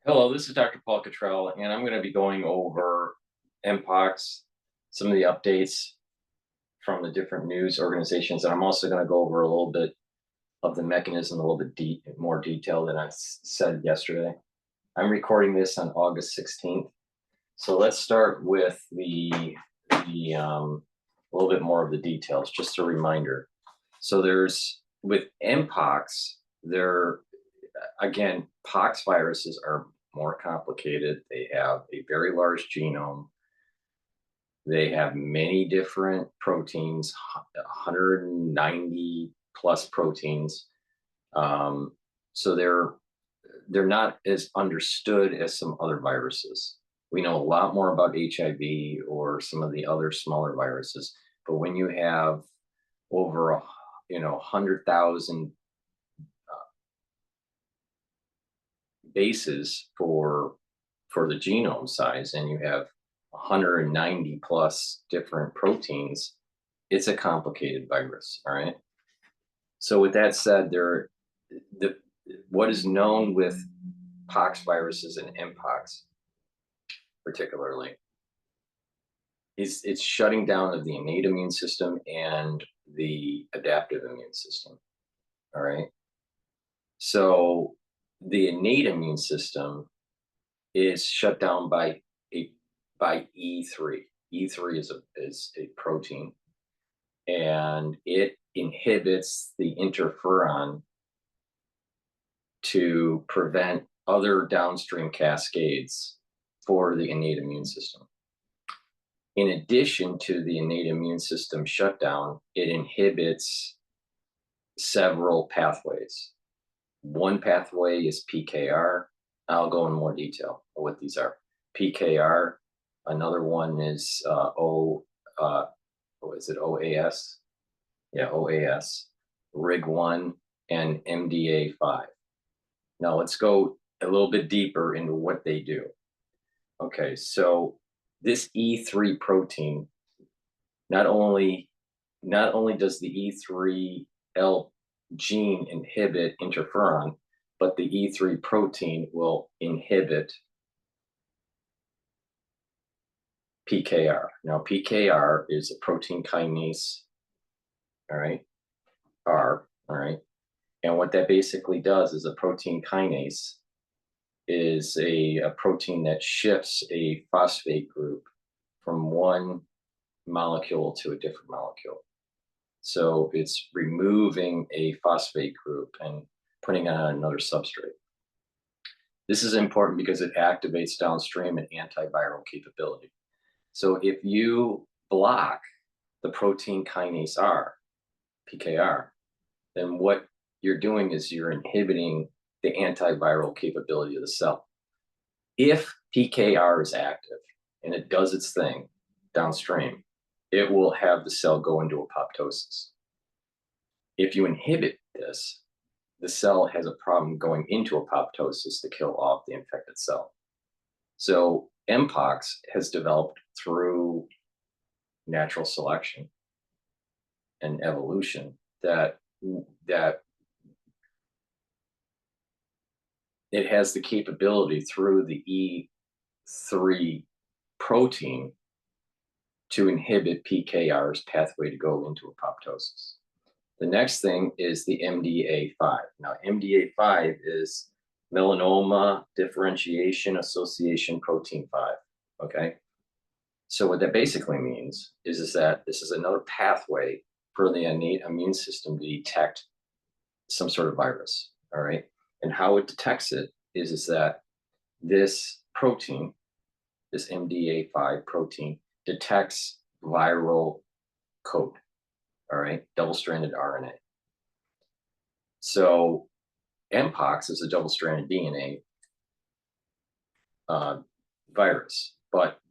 Hello, this is Dr. Paul Cottrell, and I'm going to be going over Mpox, some of the updates from the different news organizations, and I'm also going to go over a little bit of the mechanism, a little bit more detail than I said yesterday. I'm recording this on August 16th, so let's start with a little bit more of the details, just a reminder. So there's with Mpox, again, pox viruses are more complicated. They have a very large genome. They have many different proteins, 190 plus proteins. So they're not as understood as some other viruses. We know a lot more about HIV or some of the other smaller viruses, but when you have over 100,000 bases for the genome size and you have 190 plus different proteins, it's a complicated virus. All right. So with that said, what is known with pox viruses and Mpox particularly is it's shutting down of the innate immune system and the adaptive immune system. All right. So the innate immune system is shut down by E3. E3 is a protein, and it inhibits the interferon to prevent other downstream cascades for the innate immune system. In addition to the innate immune system shutdown, it inhibits several pathways. One pathway is PKR. I'll go in more detail of what these are. PKR. Another one is is it OAS? Yeah, OAS. RIG1 and MDA5. Now let's go a little bit deeper into what they do. Okay, so this E3 protein not only does the E3L gene inhibit interferon, but the E3 protein will inhibit PKR. Now, PKR is a protein kinase, all right, all right. And what that basically does is a protein kinase is a protein that shifts a phosphate group from one molecule to a different molecule. So it's removing a phosphate group and putting on another substrate. This is important because it activates downstream an antiviral capability. So if you block the protein kinase R, PKR, then what you're doing is you're inhibiting the antiviral capability of the cell. If PKR is active and it does its thing downstream, it will have the cell go into apoptosis. If you inhibit this, the cell has a problem going into apoptosis to kill off the infected cell. So Mpox has developed through natural selection and evolution that it has the capability through the E3 protein to inhibit PKR's pathway to go into apoptosis. The next thing is the MDA5. Now, MDA5 is melanoma differentiation association protein 5, okay? So what that basically means is that this is another pathway for the innate immune system to detect some sort of virus, all right? And how it detects it is that this protein, this MDA5 protein, detects viral code, all right, double-stranded RNA. So Mpox is a double-stranded DNA virus, but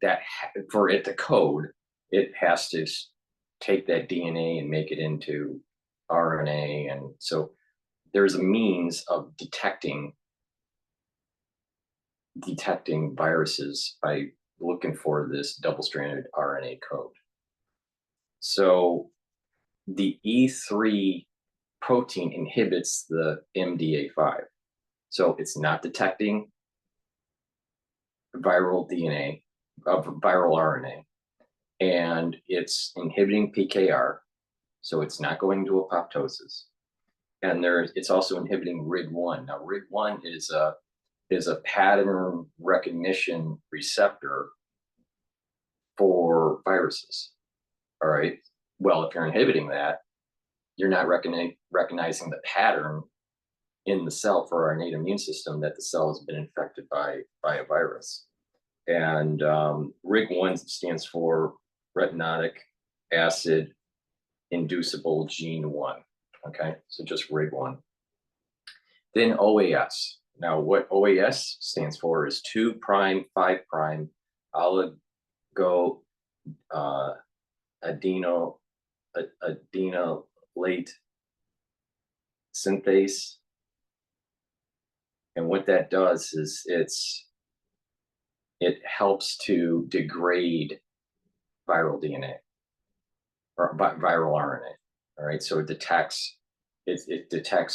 for it to code, it has to take that DNA and make it into RNA. And so there's a means of detecting viruses by looking for this double-stranded RNA code. So the E3 protein inhibits the MDA5. So it's not detecting viral DNA, viral RNA, and it's inhibiting PKR, so it's not going to apoptosis. And it's also inhibiting RIG1. Now, RIG1 is a pattern recognition receptor for viruses. All right. Well, if you're inhibiting that, you're not recognizing the pattern in the cell for our innate immune system that the cell has been infected by a virus. And RIG1 stands for retinoic acid inducible gene 1. Okay, so just RIG1. Then OAS. Now, what OAS stands for is 2' 5' oligo adenylate synthase. And what that does is it helps to degrade viral DNA or viral RNA. All right, so it detects,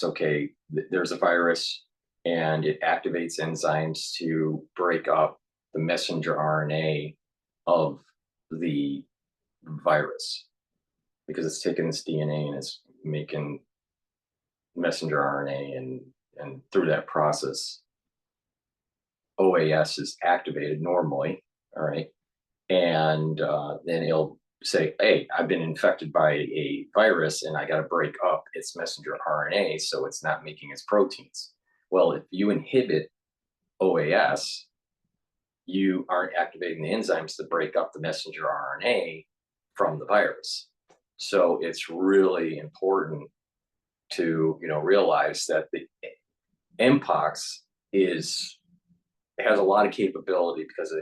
okay, there's a virus, and it activates enzymes to break up the messenger RNA of the virus, because it's taking this DNA and it's making messenger RNA, and through that process, OAS is activated normally. All right, and then it'll say, hey, I've been infected by a virus and I got to break up its messenger RNA so it's not making its proteins. Well, if you inhibit OAS, you aren't activating the enzymes to break up the messenger RNA from the virus. So it's really important to realize that the Mpox has a lot of capability because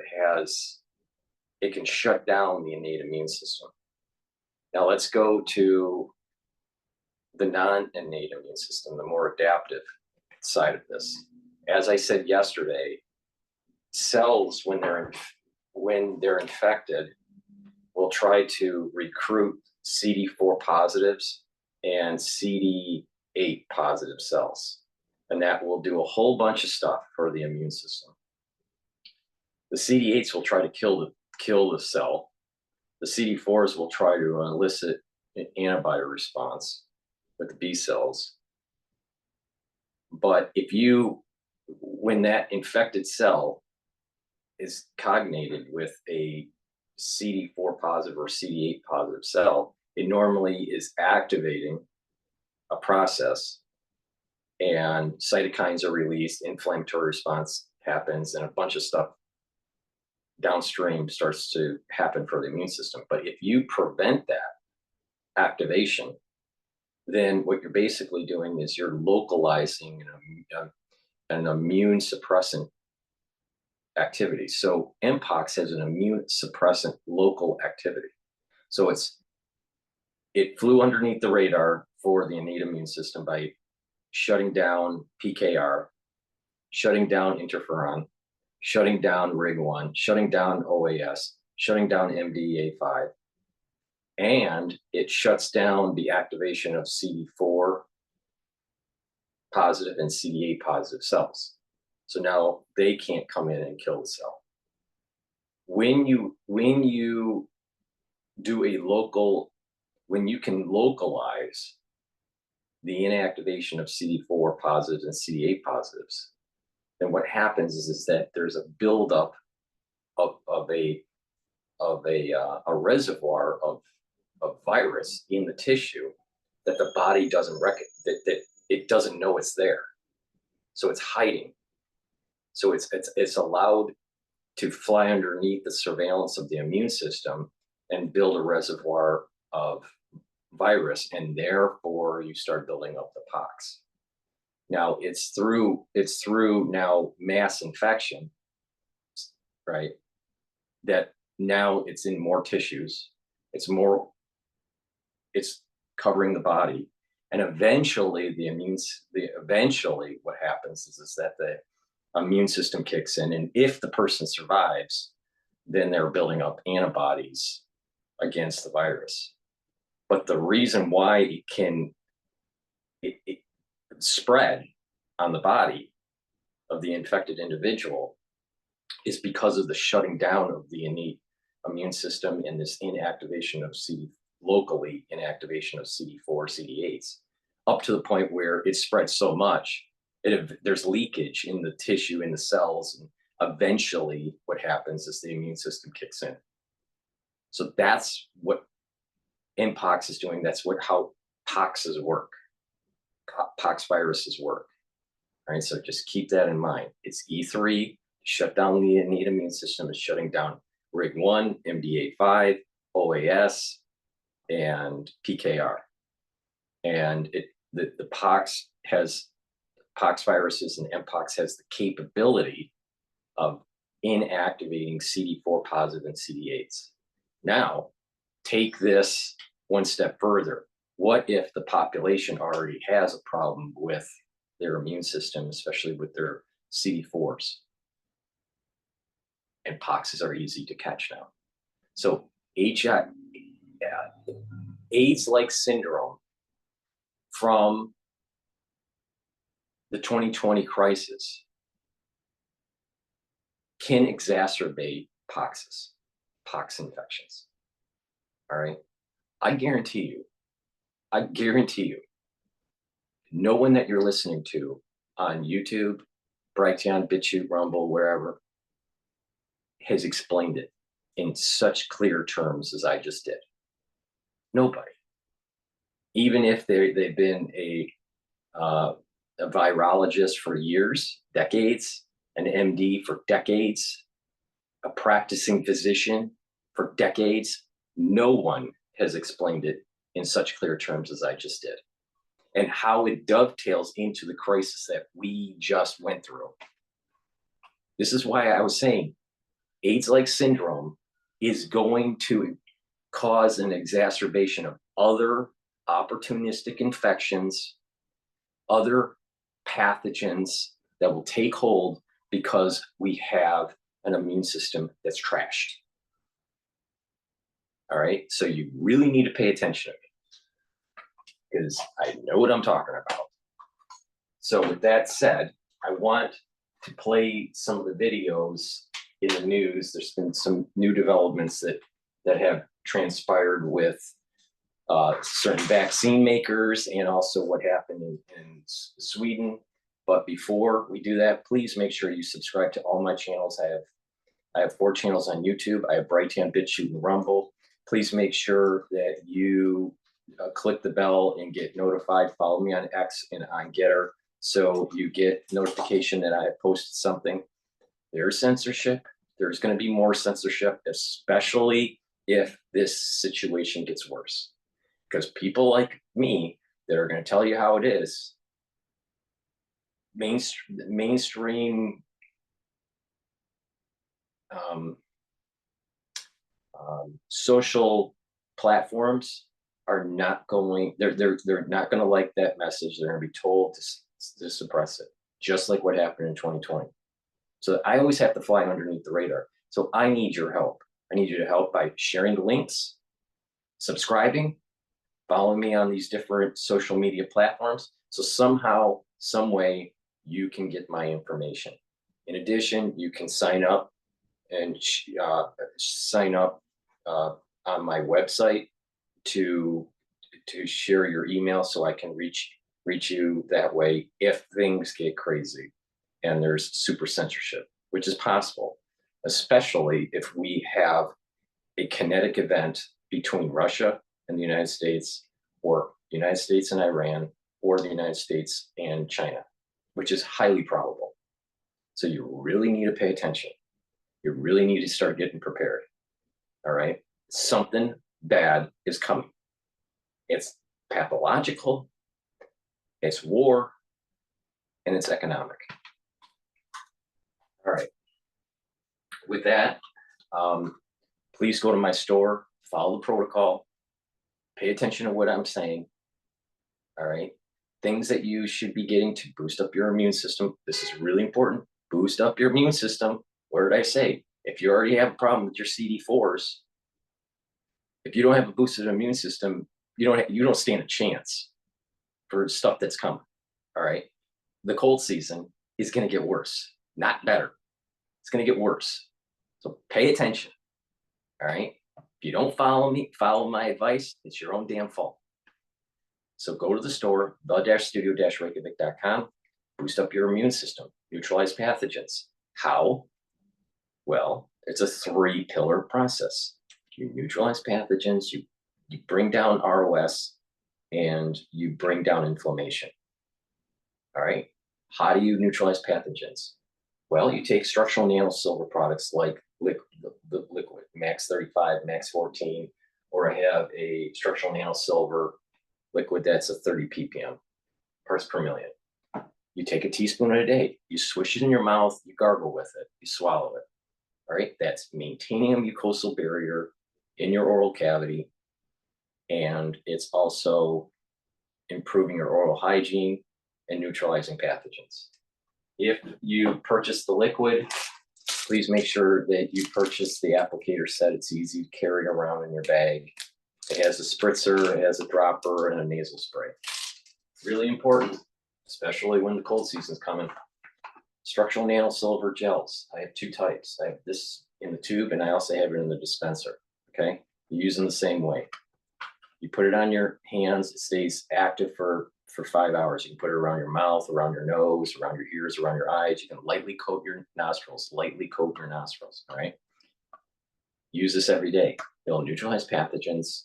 it can shut down the innate immune system. Now let's go to the non-innate immune system, the more adaptive side of this. As I said yesterday, cells, when they're infected, will try to recruit CD4 positives and CD8 positive cells, and that will do a whole bunch of stuff for the immune system. The CD8s will try to kill the cell. The CD4s will try to elicit an antibody response with the B cells. But when that infected cell is cognated with a CD4 positive or CD8 positive cell, it normally is activating a process, and cytokines are released, inflammatory response happens, and a bunch of stuff downstream starts to happen for the immune system. But if you prevent that activation, then what you're basically doing is you're localizing an immune suppressant activity. So Mpox has an immune suppressant local activity. So it flew underneath the radar for the innate immune system by shutting down PKR, shutting down interferon, shutting down RIG1, shutting down OAS, shutting down MDA5, and it shuts down the activation of CD4 positive and CD8 positive cells. So now they can't come in and kill the cell. When you can localize the inactivation of CD4 positives and CD8 positives, then what happens is that there's a buildup of a reservoir of virus in the tissue that the body doesn't that it doesn't know it's there. So it's hiding. So it's allowed to fly underneath the surveillance of the immune system and build a reservoir of virus, and therefore you start building up the pox. Now it's through now mass infection, right? That now it's in more tissues. It's covering the body, and eventually what happens is that the immune system kicks in, and if the person survives, then they're building up antibodies against the virus. But the reason why it can spread on the body of the infected individual is because of the shutting down of the innate immune system and this inactivation of locally inactivation of CD4, CD8s, up to the point where it spreads so much, there's leakage in the tissue, in the cells, and eventually what happens is the immune system kicks in. So that's what Mpox is doing. That's how poxes work. Pox viruses work. All right, so just keep that in mind. It's E3, shut down the innate immune system, is shutting down RIG1, MD85, OAS, and PKR. And the pox viruses and Mpox has the capability of inactivating CD4 positive and CD8s. Now, take this one step further. What if the population already has a problem with their immune system, especially with their CD4s? And poxes are easy to catch now. So AIDS-like syndrome from the 2020 crisis can exacerbate pox infections. All right. I guarantee you, no one that you're listening to on YouTube, Brighteon, Bitchute, Rumble, wherever, has explained it in such clear terms as I just did. Nobody. Even if they've been a virologist for years, decades, an MD for decades, a practicing physician for decades, no one has explained it in such clear terms as I just did, and how it dovetails into the crisis that we just went through. This is why I was saying AIDS-like syndrome is going to cause an exacerbation of other opportunistic infections, other pathogens that will take hold because we have an immune system that's trashed. All right, so you really need to pay attention to me because I know what I'm talking about. So with that said, I want to play some of the videos in the news. There's been some new developments that have transpired with certain vaccine makers, and also what happened in Sweden. But before we do that, please make sure you subscribe to all my channels. I have 4 channels on YouTube. I have Brighteon, Bitchute, and Rumble. Please make sure that you click the bell and get notified. Follow me on X and on GETTR so you get notification that I have posted something. There's censorship. There's going to be more censorship, especially if this situation gets worse. Because people like me that are going to tell you how it is, mainstream social platforms are not going. They're not going to like that message. They're going to be told to suppress it, just like what happened in 2020. So I always have to fly underneath the radar. So I need your help. I need you to help by sharing the links, subscribing, following me on these different social media platforms. So somehow, some way, you can get my information. In addition, you can sign up and sign up on my website to share your email so I can reach you that way if things get crazy and there's super censorship, which is possible, especially if we have a kinetic event between Russia and the United States, or United States and Iran, or the United States and China, which is highly probable. So you really need to pay attention. You really need to start getting prepared. All right? Something bad is coming. It's pathological, it's war, and it's economic. All right. With that, please go to my store, follow the protocol, pay attention to what I'm saying. All right. Things that you should be getting to boost up your immune system. This is really important. Boost up your immune system. What did I say? If you already have a problem with your CD4s, if you don't have a boosted immune system, you don't stand a chance for stuff that's coming. All right. The cold season is going to get worse, not better. It's going to get worse. So pay attention. All right. If you don't follow my advice, it's your own damn fault. So go to the store, the-studio-reykjavik.com, boost up your immune system, neutralize pathogens. How? Well, it's a 3-pillar process. You neutralize pathogens, you bring down ROS, and you bring down inflammation. All right. How do you neutralize pathogens? Well, you take structural nanosilver products like the liquid, Max 35, Max 14, or I have a structural nanosilver liquid that's a 30 ppm, parts per million. You take a teaspoon a day, you swish it in your mouth, you gargle with it, you swallow it. All right, that's maintaining a mucosal barrier in your oral cavity, and it's also improving your oral hygiene and neutralizing pathogens. If you purchase the liquid, please make sure that you purchase the applicator set. It's easy to carry around in your bag. It has a spritzer, it has a dropper, and a nasal spray. Really important, especially when the cold season's coming. Structural nanosilver gels. I have 2 types. I have this in the tube, and I also have it in the dispenser. Okay, you use them the same way. You put it on your hands, it stays active for 5 hours. You can put it around your mouth, around your nose, around your ears, around your eyes. You can lightly coat your nostrils, all right? Use this every day. It'll neutralize pathogens.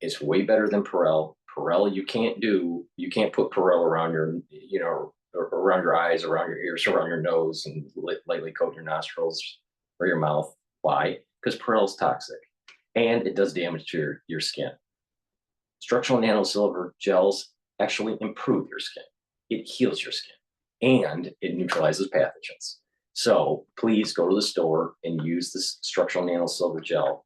It's way better than Perel. Perel, you can't put Perel around your, around your eyes, around your ears, around your nose, and lightly coat your nostrils or your mouth. Why? Because Perel is toxic, and it does damage to your skin. Structural nanosilver gels actually improve your skin. It heals your skin, and it neutralizes pathogens. So please go to the store and use this structural nanosilver gel.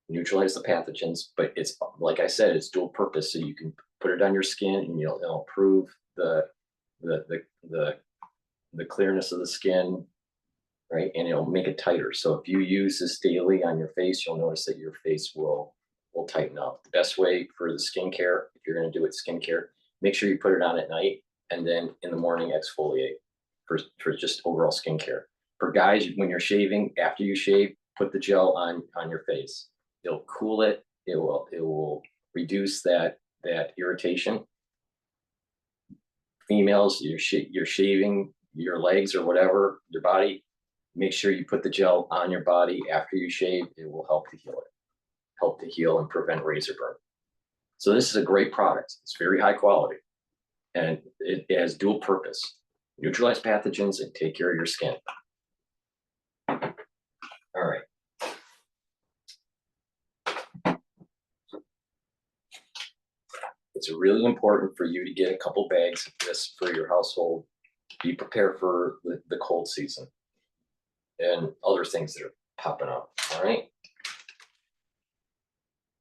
Neutralize the pathogens, but it's, like I said, it's dual purpose. So you can put it on your skin, and it'll improve the clearness of the skin, right? And it'll make it tighter. So if you use this daily on your face, you'll notice that your face will tighten up. The best way for the skincare, if you're going to do it skincare, make sure you put it on at night, and then in the morning exfoliate for just overall skincare. For guys, when you're shaving, after you shave, put the gel on your face. It'll cool it. It will reduce that irritation. Females, you're shaving your legs or whatever, your body, make sure you put the gel on your body after you shave. It will help to heal and prevent razor burn. So this is a great product. It's very high quality, and it has dual purpose: neutralize pathogens and take care of your skin. All right. It's really important for you to get a couple bags of this for your household. Be prepared for the cold season and other things that are popping up. All right.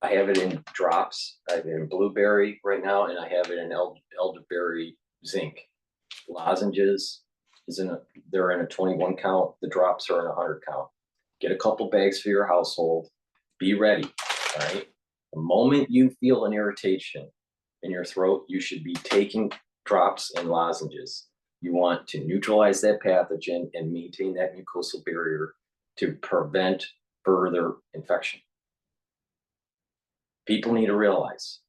I have it in drops. I have it in blueberry right now, and I have it in elderberry zinc. Lozenges they're in a 21 count. The drops are in a 100 count. Get a couple bags for your household. Be ready. All right. The moment you feel an irritation in your throat, you should be taking drops and lozenges. You want to neutralize that pathogen and maintain that mucosal barrier to prevent further infection. People need to realize,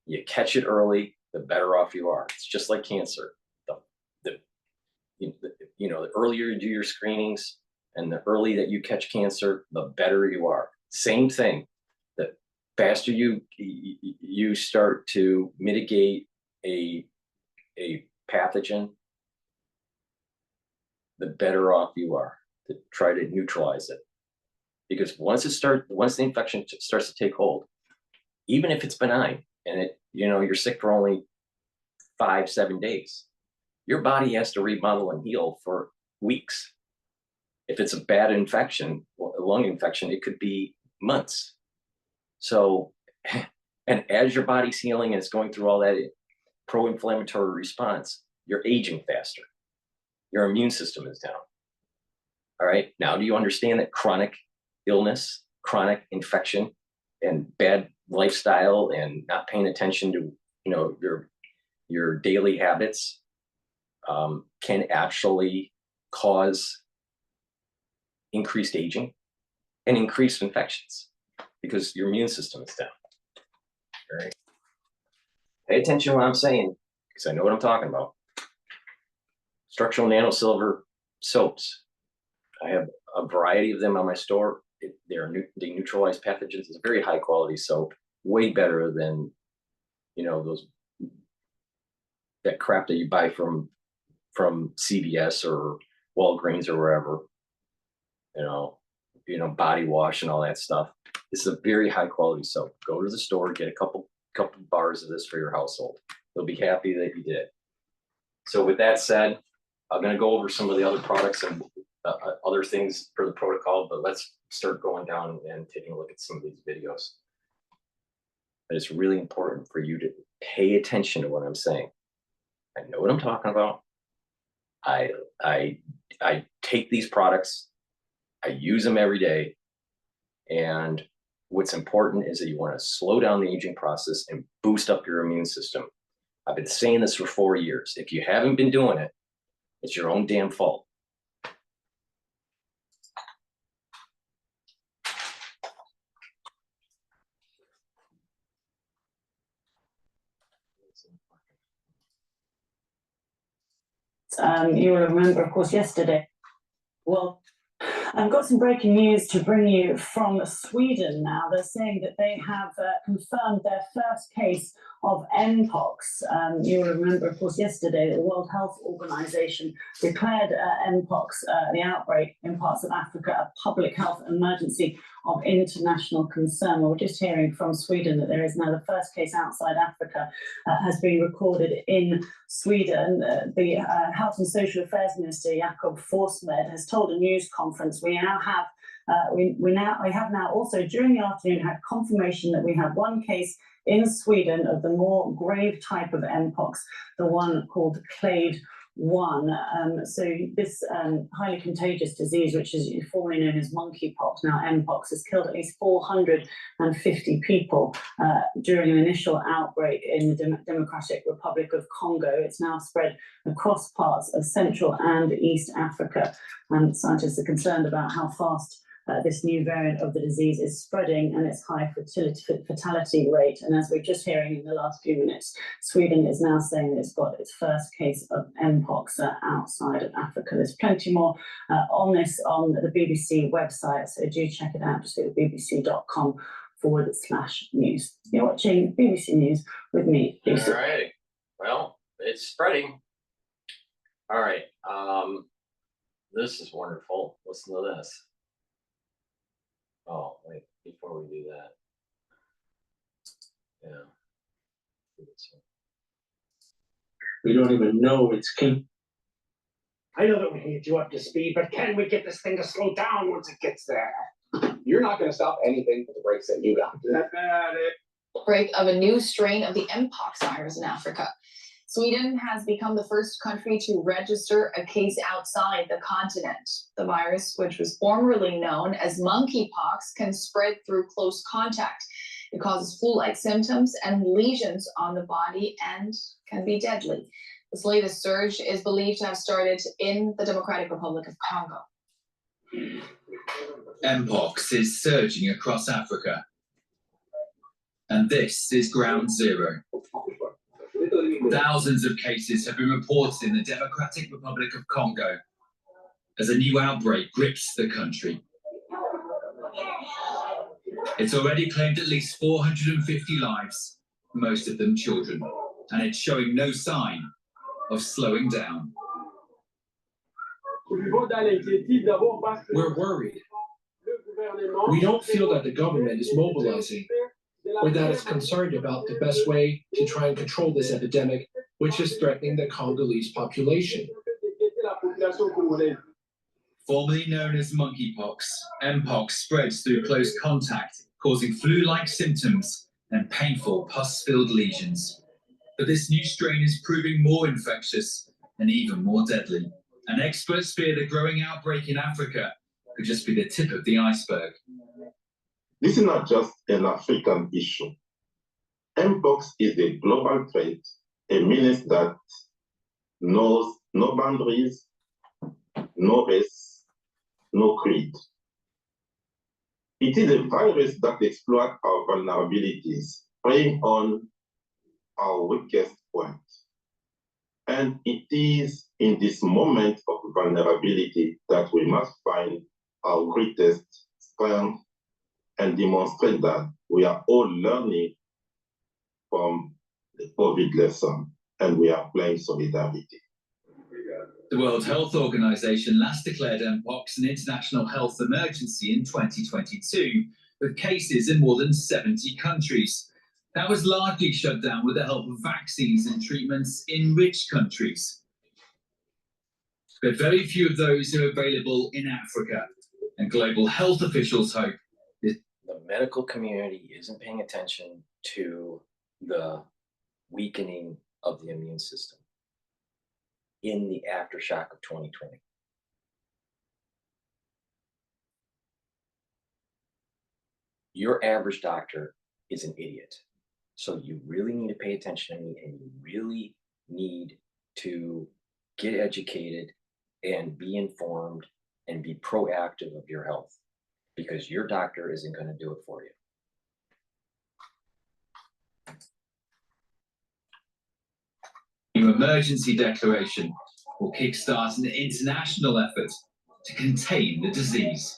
you catch it early, the better off you are. It's just like cancer. The earlier you do your screenings and the early that you catch cancer, the better you are. Same thing. The faster you start to mitigate a pathogen, the better off you are to try to neutralize it. Because once the infection starts to take hold, even if it's benign and you're sick for only 5-7 days, your body has to remodel and heal for weeks. If it's a bad infection, a lung infection, it could be months. So, and as your body's healing and it's going through all that pro-inflammatory response, you're aging faster. Your immune system is down. All right. Now, do you understand that chronic illness, chronic infection, and bad lifestyle and not paying attention to your daily habits can actually cause increased aging and increased infections because your immune system is down. All right. Pay attention to what I'm saying because I know what I'm talking about. Structural nanosilver soaps. I have a variety of them on my store. They neutralize pathogens. It's a very high quality soap, way better than, you know, that crap that you buy from CVS or Walgreens or wherever. You know, body wash and all that stuff. This is a very high quality soap. Go to the store, get a couple bars of this for your household. They'll be happy that you did. So with that said, I'm going to go over some of the other products and other things for the protocol, but let's start going down and taking a look at some of these videos. But it's really important for you to pay attention to what I'm saying. I know what I'm talking about. I take these products, I use them every day, and what's important is that you want to slow down the aging process and boost up your immune system. I've been saying this for 4 years. If you haven't been doing it, it's your own damn fault. You will remember, of course, yesterday. Well, I've got some breaking news to bring you from Sweden now. They're saying that they have confirmed their first case of Mpox. You will remember, of course, yesterday that the World Health Organization declared Mpox, the outbreak in parts of Africa, a public health emergency of international concern. Well, we're just hearing from Sweden that there is now the first case outside Africa has been recorded in Sweden. The Health and Social Affairs Minister, Jakob Forssmed, has told a news conference we now have we have now also during the afternoon had confirmation that we have one case in Sweden of the more grave type of Mpox, the one called Clade 1. So this highly contagious disease, which is formerly known as monkeypox, now Mpox, has killed at least 450 people during an initial outbreak in the Democratic Republic of Congo. It's now spread across parts of Central and East Africa. And scientists are concerned about how fast this new variant of the disease is spreading and its high fatality rate. And as we're just hearing in the last few minutes, Sweden is now saying that it's got its first case of Mpox outside of Africa. There's plenty more on this on the BBC website, so do check it out. Just go to bbc.com/news. You're watching BBC News with me, Lucy. All right. Well, it's spreading. All right. This is wonderful. Listen to this. Oh, wait, before we do that. Yeah. We don't even know it's King. I know that we can get you up to speed, but can we get this thing to slow down once it gets there? You're not going to stop anything but the brakes that you got. That's it. Outbreak of a new strain of the Mpox virus in Africa. Sweden has become the first country to register a case outside the continent. The virus, which was formerly known as monkeypox, can spread through close contact. It causes flu-like symptoms and lesions on the body and can be deadly. This latest surge is believed to have started in the Democratic Republic of Congo. Mpox is surging across Africa. And this is ground zero. Thousands of cases have been reported in the Democratic Republic of Congo as a new outbreak grips the country. It's already claimed at least 450 lives, most of them children, and it's showing no sign of slowing down. We're worried. We don't feel that the government is mobilizing or that it's concerned about the best way to try and control this epidemic, which is threatening the Congolese population. Formerly known as monkeypox, Mpox spreads through close contact, causing flu-like symptoms and painful pus-filled lesions. But this new strain is proving more infectious and even more deadly. And experts fear the growing outbreak in Africa could just be the tip of the iceberg. This is not just an African issue. Mpox is a global threat, a menace that knows no boundaries, no race, no creed. It is a virus that exploits our vulnerabilities, preying on our weakest point. And it is in this moment of vulnerability that we must find our greatest strength and demonstrate that we are all learning from the COVID lesson and we are playing solidarity. The World Health Organization last declared Mpox an international health emergency in 2022, with cases in more than 70 countries. That was largely shut down with the help of vaccines and treatments in rich countries. But very few of those are available in Africa, and global health officials hope the medical community isn't paying attention to the weakening of the immune system in the aftershock of 2020. Your average doctor is an idiot. So you really need to pay attention to me, and you really need to get educated and be informed and be proactive of your health, because your doctor isn't going to do it for you. New emergency declaration will kickstart an international effort to contain the disease.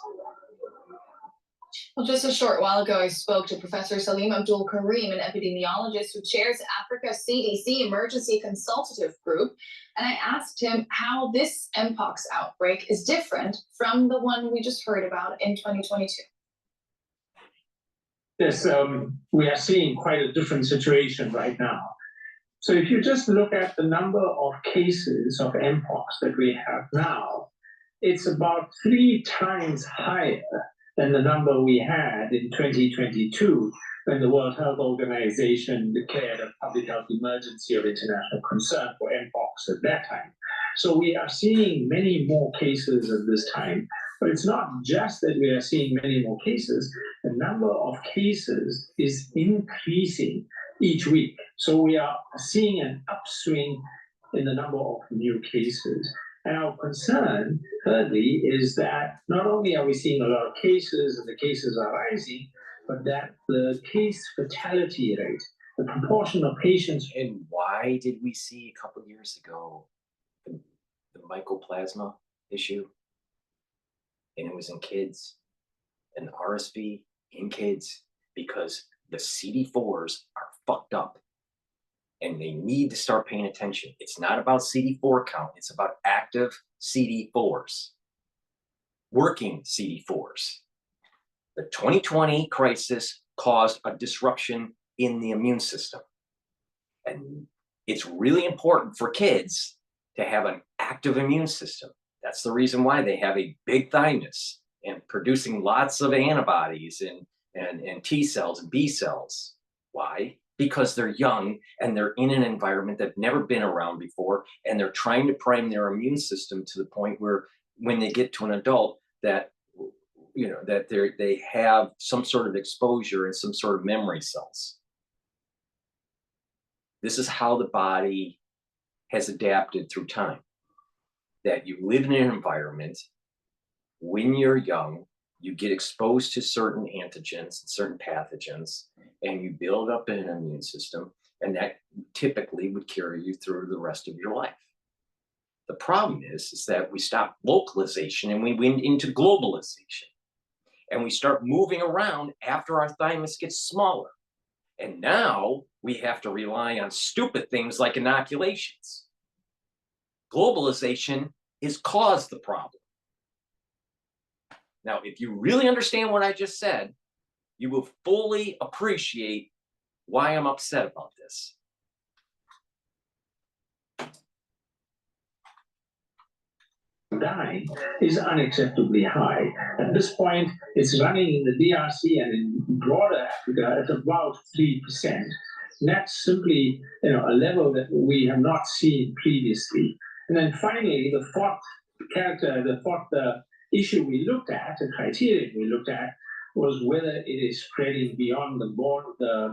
Well, just a short while ago, I spoke to Professor Salim Abdul Karim, an epidemiologist who chairs Africa's CDC Emergency Consultative Group, and I asked him how this Mpox outbreak is different from the one we just heard about in 2022. Yes, we are seeing quite a different situation right now. So if you just look at the number of cases of Mpox that we have now, it's about 3 times higher than the number we had in 2022 when the World Health Organization declared a public health emergency of international concern for Mpox at that time. So we are seeing many more cases at this time, but it's not just that we are seeing many more cases. The number of cases is increasing each week. So we are seeing an upswing in the number of new cases. And our concern, thirdly, is that not only are we seeing a lot of cases and the cases are rising, but that the case fatality rate, the proportion of patients. And why did we see a couple of years ago the mycoplasma issue? And it was in kids, and RSV in kids, because the CD4s are fucked up. And they need to start paying attention. It's not about CD4 count. It's about active CD4s, working CD4s. The 2020 crisis caused a disruption in the immune system. And it's really important for kids to have an active immune system. That's the reason why they have a big thymus and producing lots of antibodies and T cells and B cells. Why? Because they're young and they're in an environment they've never been around before, and they're trying to prime their immune system to the point where when they get to an adult that, you know, that they have some sort of exposure and some sort of memory cells. This is how the body has adapted through time. That you live in an environment, when you're young, you get exposed to certain antigens and certain pathogens, and you build up an immune system, and that typically would carry you through the rest of your life. The problem is that we stop localization and we went into globalization, and we start moving around after our thymus gets smaller. And now we have to rely on stupid things like inoculations. Globalization has caused the problem. Now, if you really understand what I just said, you will fully appreciate why I'm upset about this. Dying is unacceptably high. At this point, it's running in the DRC and in broader Africa at about 3%. And that's simply, you know, a level that we have not seen previously. And then finally, the fourth issue we looked at, the criteria we looked at, was whether it is spreading beyond the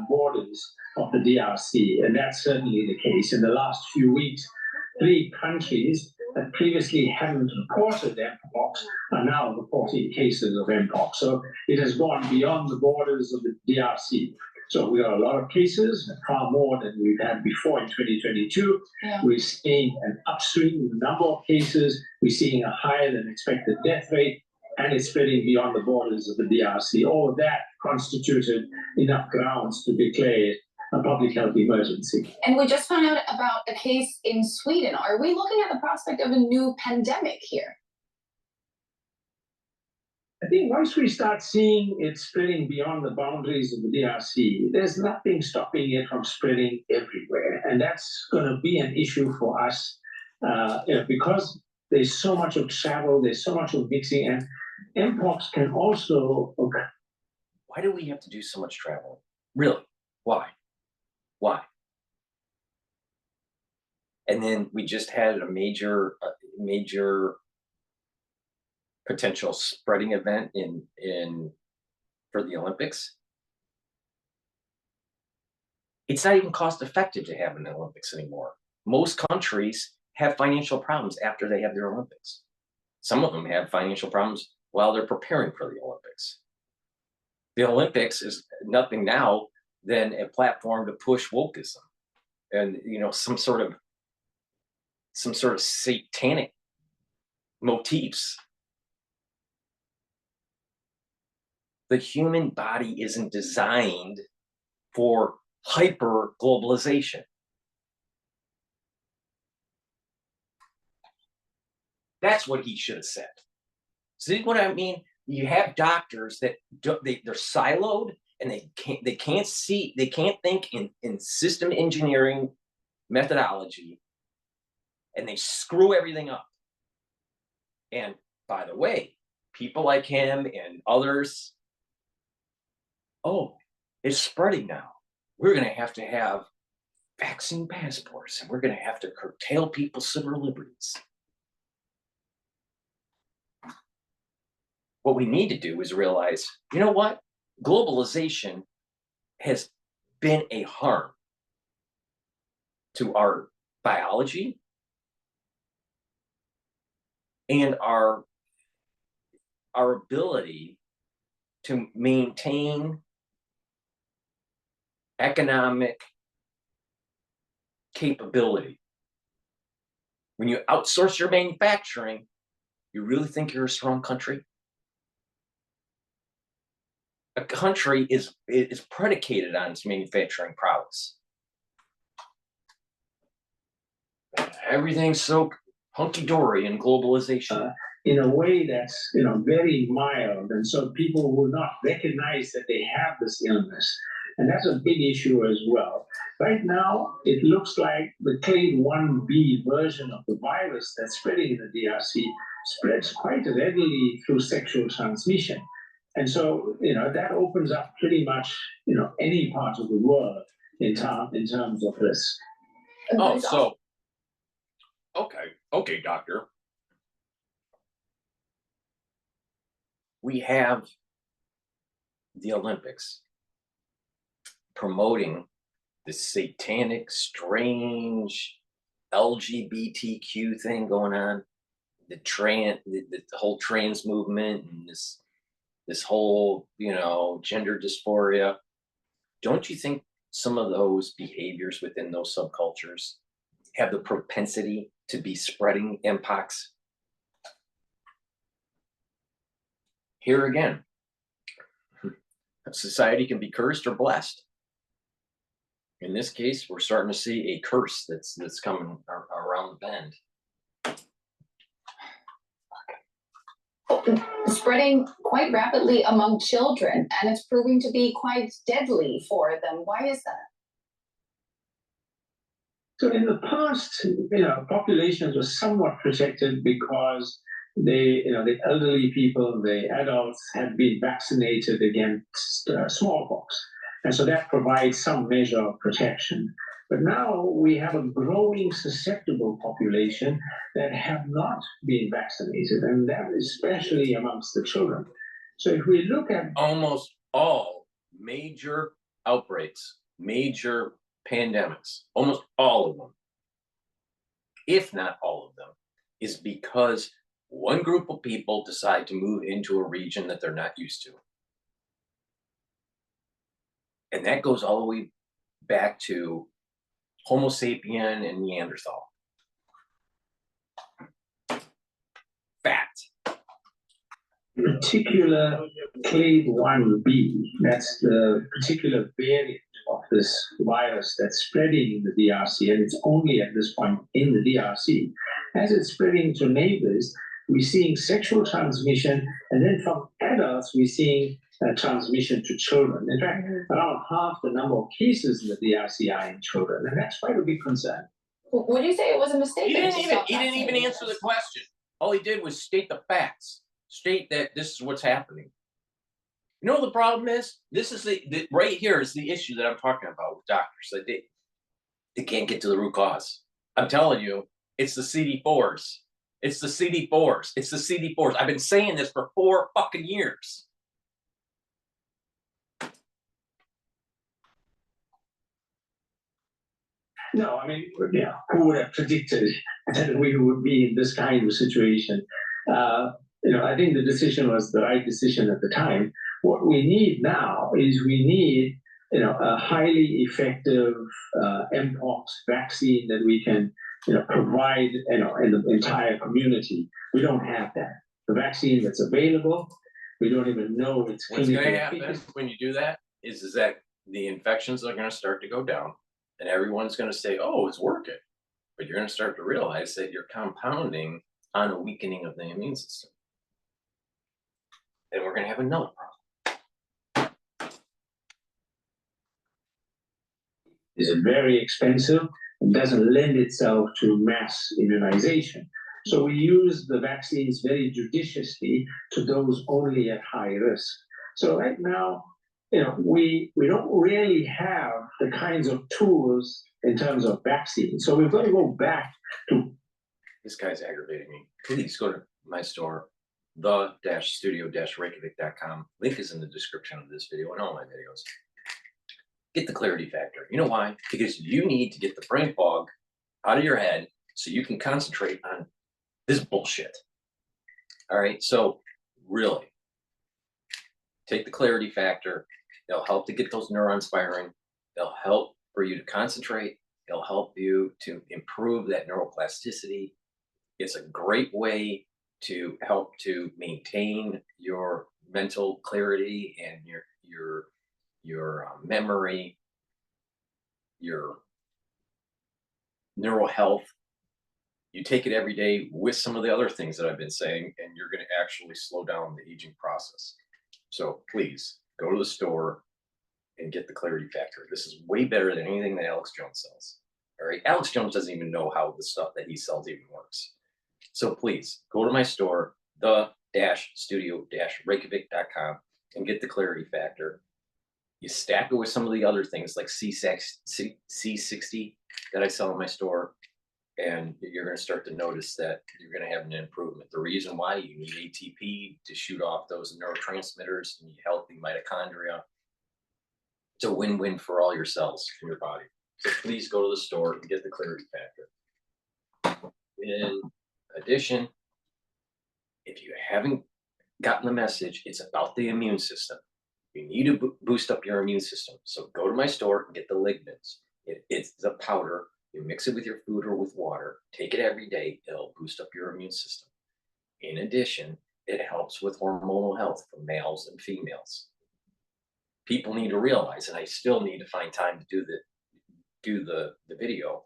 borders of the DRC. And that's certainly the case. In the last few weeks, 3 countries that previously hadn't reported Mpox are now reporting cases of Mpox. So it has gone beyond the borders of the DRC. So we got a lot of cases, far more than we've had before in 2022. Yeah. We're seeing an upswing in the number of cases. We're seeing a higher than expected death rate, and it's spreading beyond the borders of the DRC. All of that constituted enough grounds to declare a public health emergency. And we just found out about a case in Sweden. Are we looking at the prospect of a new pandemic here? I think once we start seeing it spreading beyond the boundaries of the DRC, there's nothing stopping it from spreading everywhere. And that's going to be an issue for us because there's so much of travel, there's so much of mixing, and Mpox can also occur. Why do we have to do so much traveling? Really? Why? Why? And then we just had a major potential spreading event for the Olympics. It's not even cost effective to have an Olympics anymore. Most countries have financial problems after they have their Olympics. Some of them have financial problems while they're preparing for the Olympics. The Olympics is nothing now than a platform to push wokeism and, you know, some sort of satanic motifs. The human body isn't designed for hyper globalization. That's what he should have said. See what I mean? You have doctors that they're siloed and they can't think in system engineering methodology, and they screw everything up. And by the way, people like him and others, oh, it's spreading now. We're going to have vaccine passports, and we're going to have to curtail people's civil liberties. What we need to do is realize, you know what? Globalization has been a harm to our biology and our ability to maintain economic capability. When you outsource your manufacturing, you really think you're a strong country? A country is predicated on its manufacturing prowess. Everything's so hunky-dory in globalization. In a way that's very mild, and so people will not recognize that they have this illness, and that's a big issue as well. Right now, it looks like the clade 1b version of the virus that's spreading in the DRC spreads quite readily through sexual transmission. And so, that opens up pretty much, any part of the world in terms of risk. Oh, so, okay, doctor. We have the Olympics promoting this satanic, strange LGBTQ thing going on, the whole trans movement, and this whole, gender dysphoria. Don't you think some of those behaviors within those subcultures have the propensity to be spreading Mpox? Here again, society can be cursed or blessed. In this case, we're starting to see a curse that's coming around the bend. Spreading quite rapidly among children, and it's proving to be quite deadly for them. Why is that? So in the past, populations were somewhat protected because the elderly people, the adults had been vaccinated against smallpox. And so that provides some measure of protection. But now we have a growing susceptible population that have not been vaccinated, and that is especially amongst the children. So if we look at almost all major outbreaks, major pandemics, almost all of them, if not all of them, is because one group of people decide to move into a region that they're not used to. And that goes all the way back to Homo sapien and Neanderthal. Fact. Particular clade 1b, that's the particular variant of this virus that's spreading in the DRC, and it's only at this point in the DRC. As it's spreading to neighbors, we're seeing sexual transmission, and then from adults, we're seeing transmission to children. In fact, around half the number of cases in the DRC are in children, and that's quite a big concern. Would you say it was a mistake? He didn't even answer the question. All he did was state the facts. State that this is what's happening. You know what the problem is? This is the right here is the issue that I'm talking about with doctors. That they can't get to the root cause. I'm telling you, it's the CD4s. It's the CD4s. It's the CD4s. I've been saying this for 4 fucking years. No, I mean, yeah, who would have predicted that we would be in this kind of situation? I think the decision was the right decision at the time. What we need now is we need, a highly effective Mpox vaccine that we can, provide, in the entire community. We don't have that. The vaccine that's available, we don't even know it's What's going to happen when you do that is that the infections are going to start to go down, and everyone's going to say, "Oh, it's working," but you're going to start to realize that you're compounding on a weakening of the immune system. And we're going to have another problem. Is very expensive and doesn't lend itself to mass immunization. So we use the vaccines very judiciously to those only at high risk. So right now, we don't really have the kinds of tools in terms of vaccines. So we've got to go back to. This guy's aggravating me. Please go to my store, the-studio-reykjavik.com. Link is in the description of this video and all my videos. Get the clarity factor. You know why? Because you need to get the brain fog out of your head so you can concentrate on this bullshit. All right, so really, take the clarity factor. It'll help to get those neurons firing. It'll help for you to concentrate. It'll help you to improve that neuroplasticity. It's a great way to help to maintain your mental clarity and your memory, your neural health. You take it every day with some of the other things that I've been saying, and you're going to actually slow down the aging process. So please go to the store and get the clarity factor. This is way better than anything that Alex Jones sells. All right, Alex Jones doesn't even know how the stuff that he sells even works. So please go to my store, the-studio-reykjavik.com, and get the clarity factor. You stack it with some of the other things like C60 that I sell in my store, and you're going to start to notice that you're going to have an improvement. The reason why you need ATP to shoot off those neurotransmitters and healthy mitochondria. It's a win-win for all your cells in your body. So please go to the store and get the clarity factor. In addition, if you haven't gotten the message, it's about the immune system. You need to boost up your immune system. So go to my store and get the lignans. It's a powder. You mix it with your food or with water. Take it every day. It'll boost up your immune system. In addition, it helps with hormonal health for males and females. People need to realize, and I still need to find time to do the video.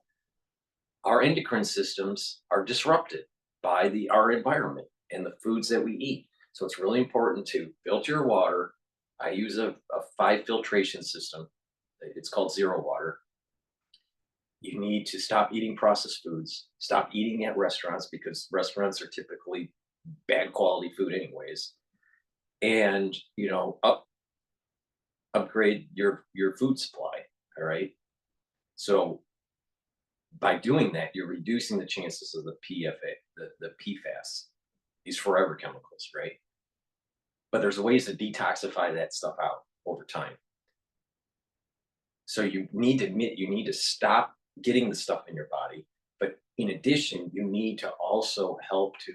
Our endocrine systems are disrupted by our environment and the foods that we eat. So it's really important to filter your water. I use a 5 filtration system. It's called Zero Water. You need to stop eating processed foods. Stop eating at restaurants because restaurants are typically bad quality food anyways. And, upgrade your food supply, all right? So by doing that, you're reducing the chances of the PFAS, these forever chemicals, right? But there's ways to detoxify that stuff out over time. So you need to stop getting the stuff in your body, but In addition, you need to also help to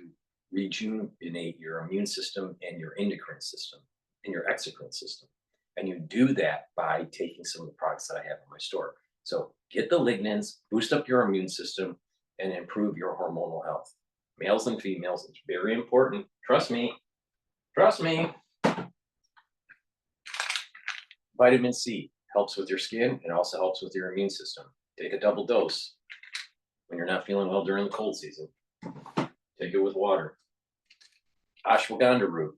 rejuvenate your immune system and your endocrine system and your exocrine system. And you do that by taking some of the products that I have in my store. So get the lignans, boost up your immune system, and improve your hormonal health. Males and females, it's very important. Trust me. Trust me. Vitamin C helps with your skin and also helps with your immune system. Take a double dose when you're not feeling well during the cold season. Take it with water. Ashwagandha root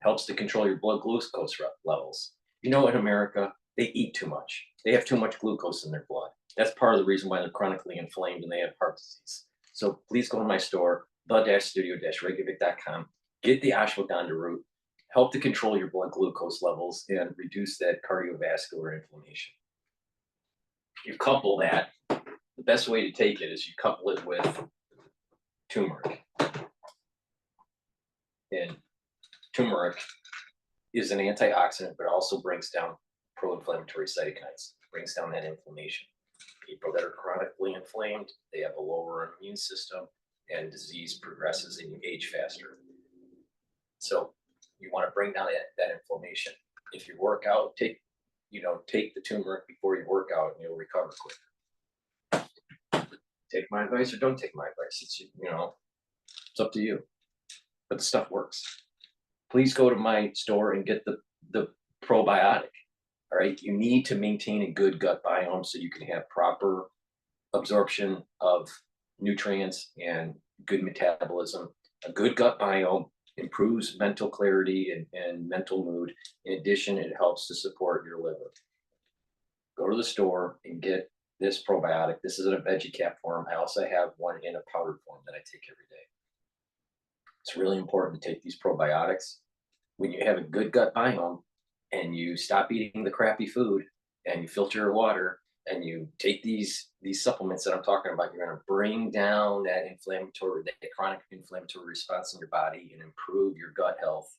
helps to control your blood glucose levels. You know, in America, they eat too much. They have too much glucose in their blood. That's part of the reason why they're chronically inflamed and they have heart disease. So please go to my store, the-studio-reykjavik.com, get the ashwagandha root, help to control your blood glucose levels and reduce that cardiovascular inflammation. You couple that, the best way to take it is you couple it with turmeric. And turmeric is an antioxidant, but also brings down pro-inflammatory cytokines, brings down that inflammation. People that are chronically inflamed, they have a lower immune system and disease progresses and you age faster. So you want to bring down that inflammation. If you work out, take the turmeric before you work out and you'll recover quicker. Take my advice or don't take my advice. It's up to you. But the stuff works. Please go to my store and get the probiotic. All right, you need to maintain a good gut biome so you can have proper absorption of nutrients and good metabolism. A good gut biome improves mental clarity and mental mood. In addition, it helps to support your liver. Go to the store and get this probiotic. This is in a veggie cap form. I also have one in a powdered form that I take every day. It's really important to take these probiotics. When you have a good gut biome and you stop eating the crappy food and you filter your water and you take these supplements that I'm talking about, you're going to bring down that chronic inflammatory response in your body and improve your gut health.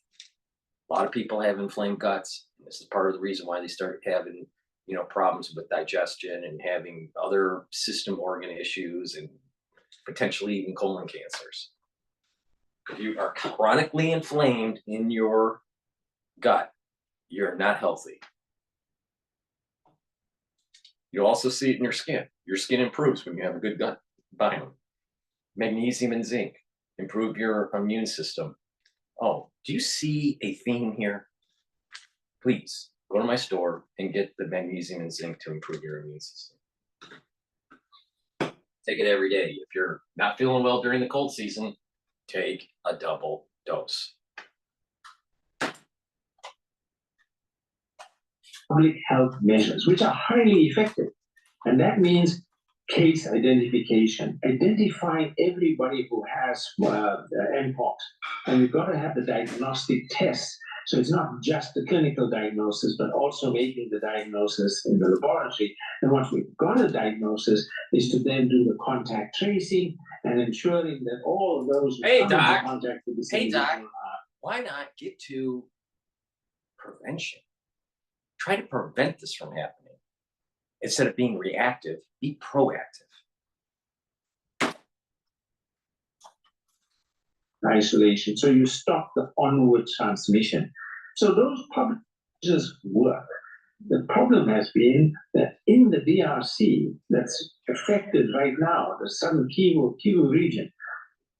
A lot of people have inflamed guts. This is part of the reason why they start having, problems with digestion and having other system organ issues and potentially even colon cancers. If you are chronically inflamed in your gut, you're not healthy. You'll also see it in your skin. Your skin improves when you have a good gut biome. Magnesium and zinc improve your immune system. Oh, do you see a theme here? Please go to my store and get the magnesium and zinc to improve your immune system. Take it every day. If you're not feeling well during the cold season, take a double dose. Public health measures, which are highly effective. And that means case identification, identifying everybody who has Mpox. And we've got to have the diagnostic tests. So it's not just the clinical diagnosis, but also making the diagnosis in the laboratory. And once we've got a diagnosis, is to then do the contact tracing and ensuring that all of those who come into contact with the same why not get to prevention? Try to prevent this from happening. Instead of being reactive, be proactive. Isolation. So you stop the onward transmission. So those public measures work. The problem has been that in the DRC that's affected right now, the southern Kivu region,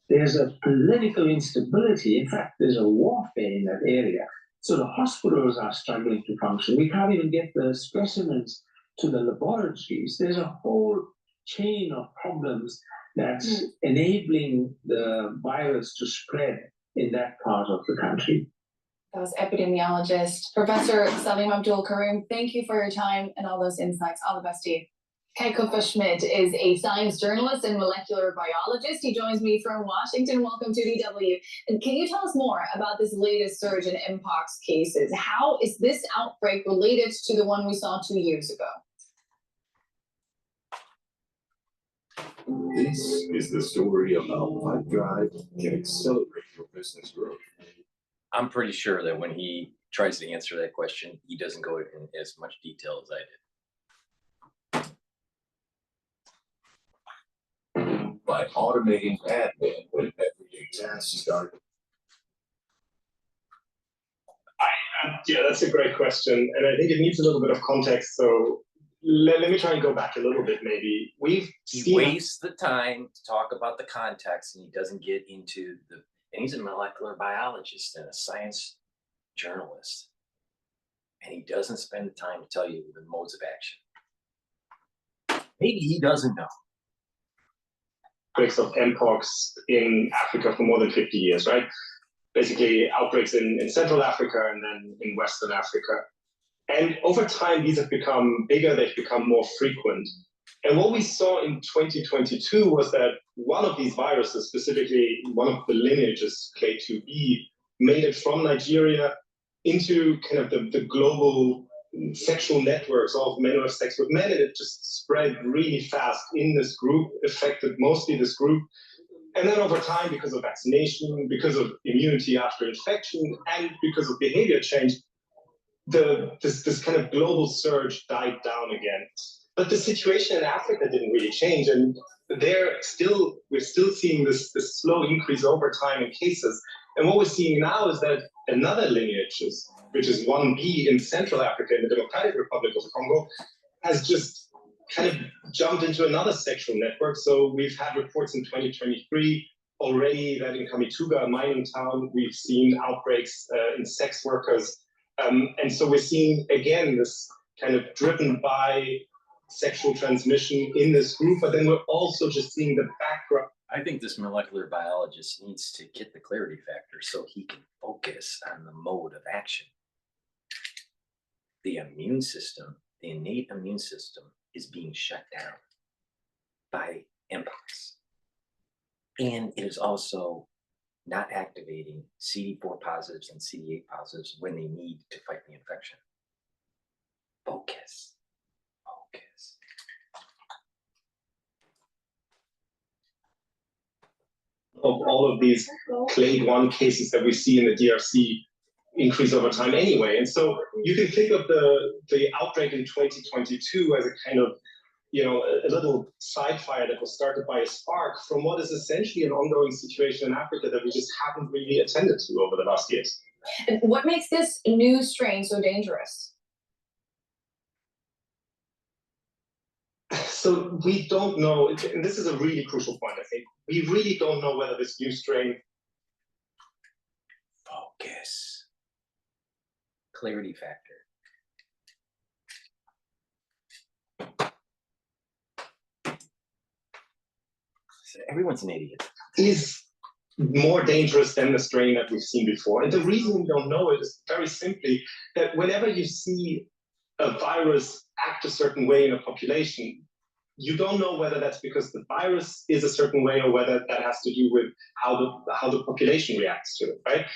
there's a political instability. In fact, there's a warfare in that area. So the hospitals are struggling to function. We can't even get the specimens to the laboratories. There's a whole chain of problems that's enabling the virus to spread in that part of the country. That was epidemiologist Professor Salim Abdul Karim. Thank you for your time and all those insights. All the best to you. Kai Kupfer-Schmidt is a science journalist and molecular biologist. He joins me from Washington. Welcome to DW. And can you tell us more about this latest surge in Mpox cases? How is this outbreak related to the one we saw 2 years ago? This is the story of how Pipe Drive can accelerate your business growth. I'm pretty sure that when he tries to answer that question, he doesn't go in as much detail as I did. But by automating admin when everyday tasks start. Yeah, that's a great question, and I think it needs a little bit of context. So let me try and go back a little bit. Maybe he wastes the time to talk about the context, and he doesn't get into the. And he's a molecular biologist and a science journalist, and he doesn't spend the time to tell you the modes of action. Maybe he doesn't know. Outbreaks of Mpox in Africa for more than 50 years, right? Basically, outbreaks in Central Africa and then in Western Africa. And over time, these have become bigger, they've become more frequent. And what we saw in 2022 was that one of these viruses, specifically one of the lineages, Clade2B, made it from Nigeria into kind of the global sexual networks of men who have sex with men, and it just spread really fast in this group, affected mostly this group. And then over time, because of vaccination, because of immunity after infection, and because of behavior change, this kind of global surge died down again. But the situation in Africa didn't really change, and we're still seeing this slow increase over time in cases. And what we're seeing now is that another lineage, which is 1B in Central Africa, in the Democratic Republic of Congo, has just kind of jumped into another sexual network. So we've had reports in 2023 already that in Kamituga, a mining town, we've seen outbreaks in sex workers. And so we're seeing, again, this kind of driven by sexual transmission in this group, but then we're also just seeing the background. I think this molecular biologist needs to get the clarity factor so he can focus on the mode of action. The immune system, the innate immune system, is being shut down by Mpox. And it is also not activating CD4 positives and CD8 positives when they need to fight the infection. Focus. Focus. Of all of these clade 1 cases that we see in the DRC increase over time anyway. And so you can think of the outbreak in 2022 as a kind of, a little side fire that was started by a spark from what is essentially an ongoing situation in Africa that we just haven't really attended to over the last years. And what makes this new strain so dangerous? So we don't know, and this is a really crucial point, I think. We really don't know whether this new strain. Focus. Clarity factor. So everyone's an idiot. Is more dangerous than the strain that we've seen before. And the reason we don't know it is very simply that whenever you see a virus act a certain way in a population, you don't know whether that's because the virus is a certain way or whether that has to do with how the population reacts to it, right?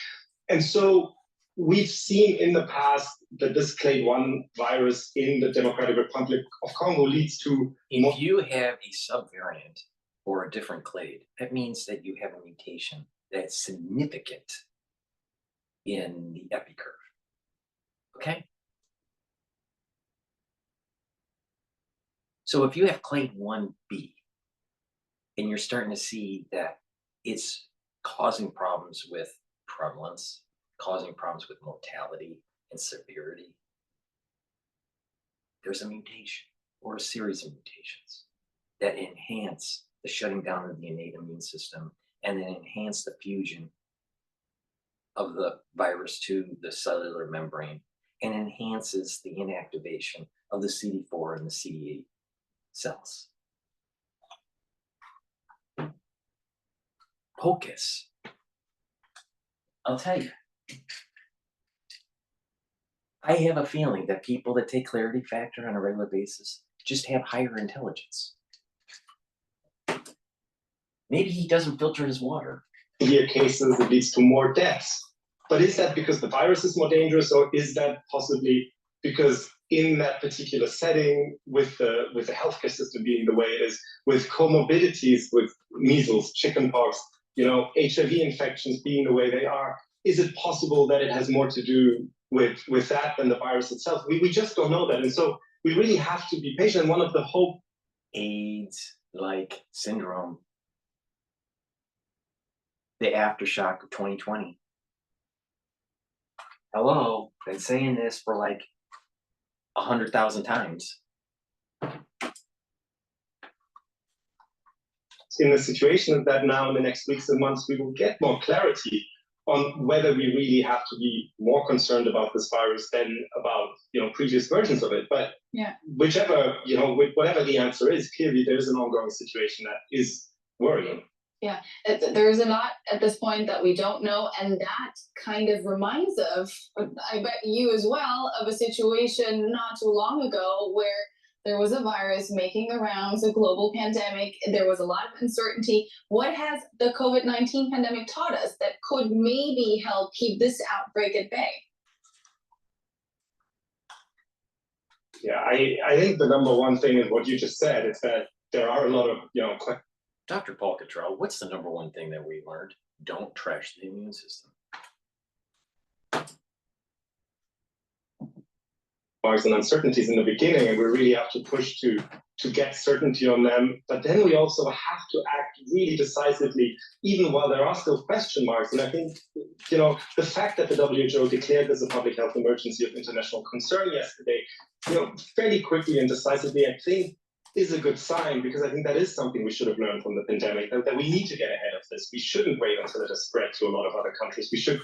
And so we've seen in the past that this clade 1 virus in the Democratic Republic of Congo leads to. If you have a subvariant or a different clade, that means that you have a mutation that's significant in the epi curve. Okay? So if you have clade 1B and you're starting to see that it's causing problems with prevalence, causing problems with mortality and severity, there's a mutation or a series of mutations that enhance the shutting down of the innate immune system and then enhance the fusion of the virus to the cellular membrane and enhances the inactivation of the CD4 and the CD8 cells. Focus. I'll tell you. I have a feeling that people that take clarity factor on a regular basis just have higher intelligence. Maybe he doesn't filter his water. Severe cases, it leads to more deaths. But is that because the virus is more dangerous, or is that possibly because in that particular setting, with the healthcare system being the way it is, with comorbidities, with measles, chickenpox, HIV infections being the way they are, is it possible that it has more to do with that than the virus itself? We just don't know that. And so we really have to be patient. One of the hope AIDS-like syndrome the aftershock of 2020. Hello, been saying this for like 100,000 times. In the situation that now in the next weeks and months, we will get more clarity on whether we really have to be more concerned about this virus than about, previous versions of it. But yeah, whichever, whatever the answer is, clearly there is an ongoing situation that is worrying. Yeah, there's a lot at this point that we don't know, and that kind of reminds of, I bet you as well, of a situation not too long ago where there was a virus making the rounds, a global pandemic. There was a lot of uncertainty. What has the COVID-19 pandemic taught us that could maybe help keep this outbreak at bay? Yeah, I think the number one thing is what you just said. It's that there are a lot of, Dr. Paul Cottrell, what's the number one thing that we learned? Don't trash the immune system. And uncertainties in the beginning, and we really have to push to get certainty on them. But then we also have to act really decisively, even while there are still question marks. And I think, the fact that the WHO declared this a public health emergency of international concern yesterday, fairly quickly and decisively, I think is a good sign, because I think that is something we should have learned from the pandemic, that we need to get ahead of this. We shouldn't wait until it has spread to a lot of other countries. We should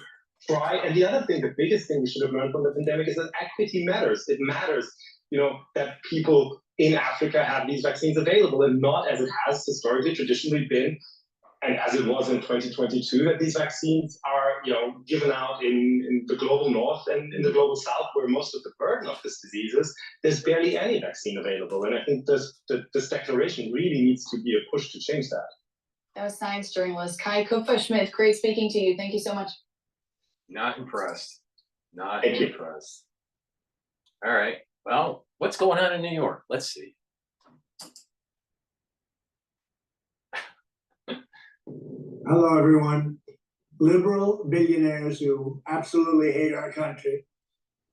try. And the other thing, the biggest thing we should have learned from the pandemic is that equity matters. It matters, that people in Africa have these vaccines available, and not as it has historically, traditionally been, and as it was in 2022, that these vaccines are, given out in the global north and in the global south, where most of the burden of this disease is. There's barely any vaccine available. And I think this declaration really needs to be a push to change that. That was science journalist Kai Kupferschmidt. Great speaking to you. Thank you so much. Not impressed. Not impressed. All right. Well, what's going on in New York? Let's see. Hello, everyone. Liberal billionaires who absolutely hate our country,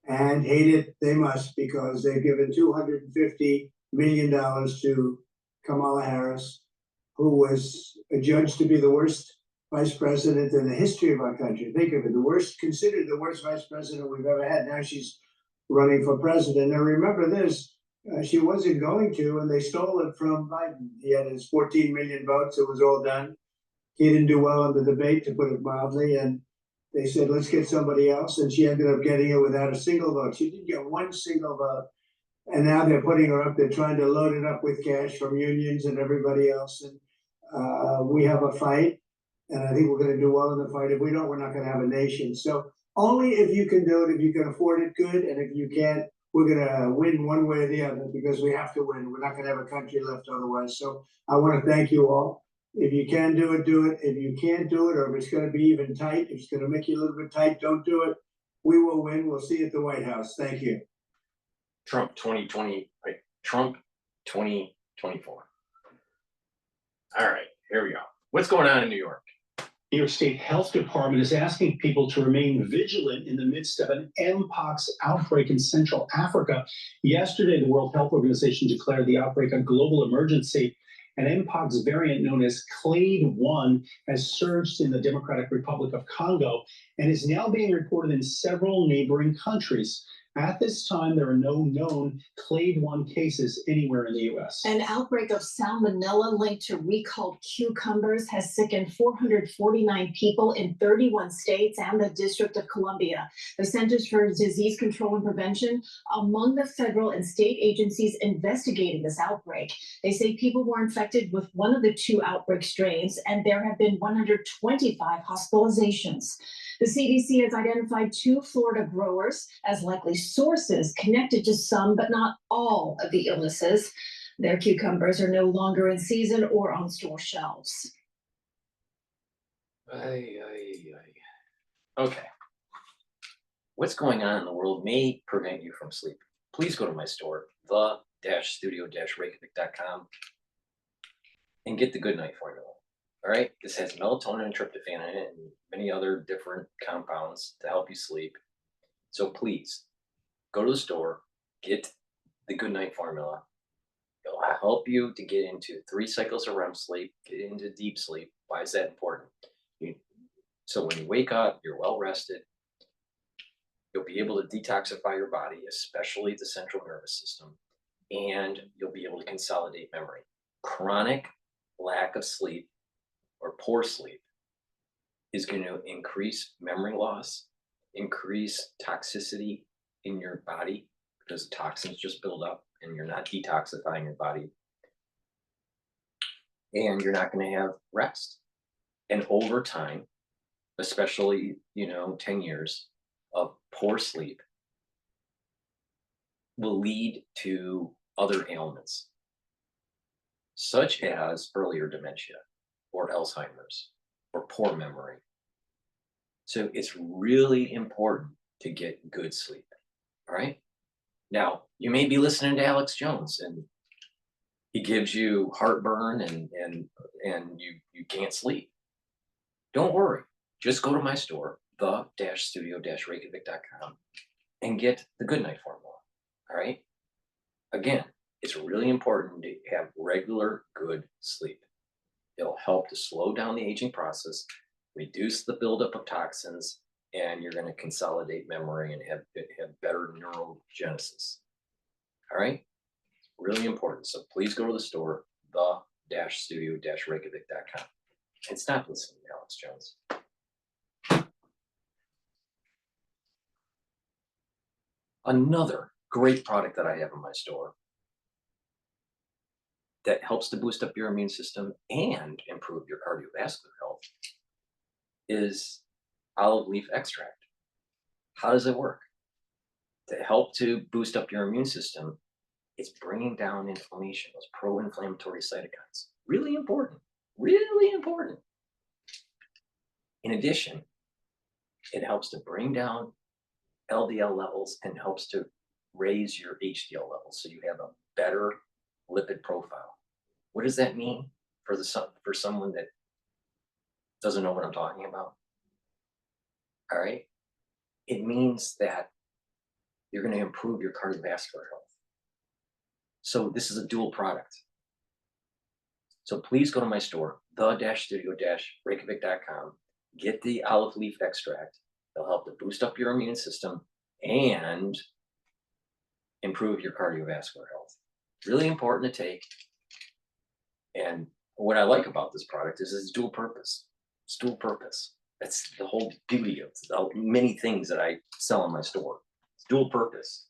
and hate it they must, because they've given $250 million to Kamala Harris, who was adjudged to be the worst vice president in the history of our country. Think of it, considered the worst vice president we've ever had. Now she's running for president. Now remember this, she wasn't going to, and they stole it from Biden. He had his 14 million votes, it was all done. He didn't do well in the debate, to put it mildly, and they said, let's get somebody else, and she ended up getting it without a single vote. She didn't get one single vote, and now they're putting her up, they're trying to load it up with cash from unions and everybody else, and we have a fight, and I think we're going to do well in the fight. If we don't, we're not going to have a nation. So only if you can do it, if you can afford it, good, and if you can't, we're going to win one way or the other, because we have to win. We're not going to have a country left otherwise. So I want to thank you all. If you can do it, do it. If you can't do it, or if it's going to be even tight, if it's going to make you a little bit tight, don't do it. We will win. We'll see you at the White House. Thank you. Trump 2020, right? Trump 2024. All right, here we go. What's going on in New York? New York State Health Department is asking people to remain vigilant in the midst of an Mpox outbreak in Central Africa. Yesterday, the World Health Organization declared the outbreak a global emergency. An Mpox variant known as Clade 1 has surged in the Democratic Republic of Congo and is now being reported in several neighboring countries. At this time, there are no known Clade 1 cases anywhere in the U.S. An outbreak of salmonella linked to recalled cucumbers has sickened 449 people in 31 states and the District of Columbia. The Centers for Disease Control and Prevention among the federal and state agencies investigating this outbreak. They say people were infected with one of the two outbreak strains, and there have been 125 hospitalizations. The CDC has identified 2 Florida growers as likely sources connected to some, but not all, of the illnesses. Their cucumbers are no longer in season or on store shelves. Okay. What's going on in the world may prevent you from sleeping. Please go to my store, the-studio-reykjavik.com, and get the Good Night Formula. All right, this has melatonin and tryptophan in it and many other different compounds to help you sleep. So please go to the store, get the Good Night Formula. It'll help you to get into 3 cycles of REM sleep, get into deep sleep. Why is that important? So when you wake up, you're well rested. You'll be able to detoxify your body, especially the central nervous system, and you'll be able to consolidate memory. Chronic lack of sleep or poor sleep is going to increase memory loss, increase toxicity in your body because toxins just build up and you're not detoxifying your body. And you're not going to have rest. And over time, especially, 10 years of poor sleep will lead to other ailments, such as earlier dementia or Alzheimer's or poor memory. So it's really important to get good sleep. All right. Now, you may be listening to Alex Jones and he gives you heartburn and you can't sleep. Don't worry. Just go to my store, the-studio-reykjavik.com, and get the Good Night Formula. All right. Again, it's really important to have regular good sleep. It'll help to slow down the aging process, reduce the buildup of toxins, and you're going to consolidate memory and have better neurogenesis. All right. Really important. So please go to the store, the-studio-reykjavik.com, and stop listening to Alex Jones. Another great product that I have in my store that helps to boost up your immune system and improve your cardiovascular health is olive leaf extract. How does it work? To help to boost up your immune system, it's bringing down inflammation, those pro-inflammatory cytokines. Really important, really important. In addition, it helps to bring down LDL levels and helps to raise your HDL levels so you have a better lipid profile. What does that mean for someone that doesn't know what I'm talking about? All right. It means that you're going to improve your cardiovascular health. So this is a dual product. So please go to my store, the-studio-reykjavik.com, get the olive leaf extract. It'll help to boost up your immune system and improve your cardiovascular health. Really important to take. And what I like about this product is it's dual purpose. It's dual purpose. That's the whole beauty of the many things that I sell in my store. It's dual purpose.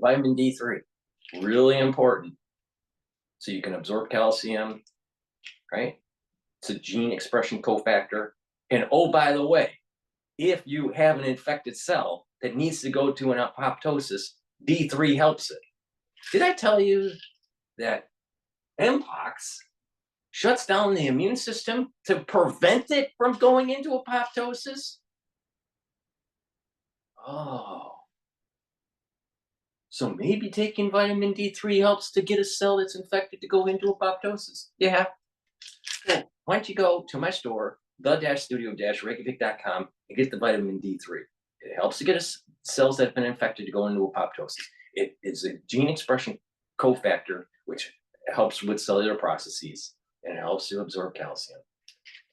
Vitamin D3, really important. So you can absorb calcium, right? It's a gene expression cofactor. And oh, by the way, if you have an infected cell that needs to go to an apoptosis, D3 helps it. Did I tell you that Mpox shuts down the immune system to prevent it from going into apoptosis? Oh. So maybe taking vitamin D3 helps to get a cell that's infected to go into apoptosis. Yeah. Cool. Why don't you go to my store, the-studio-reykjavik.com, and get the vitamin D3. It helps to get cells that have been infected to go into apoptosis. It is a gene expression cofactor, which helps with cellular processes, and it helps to absorb calcium.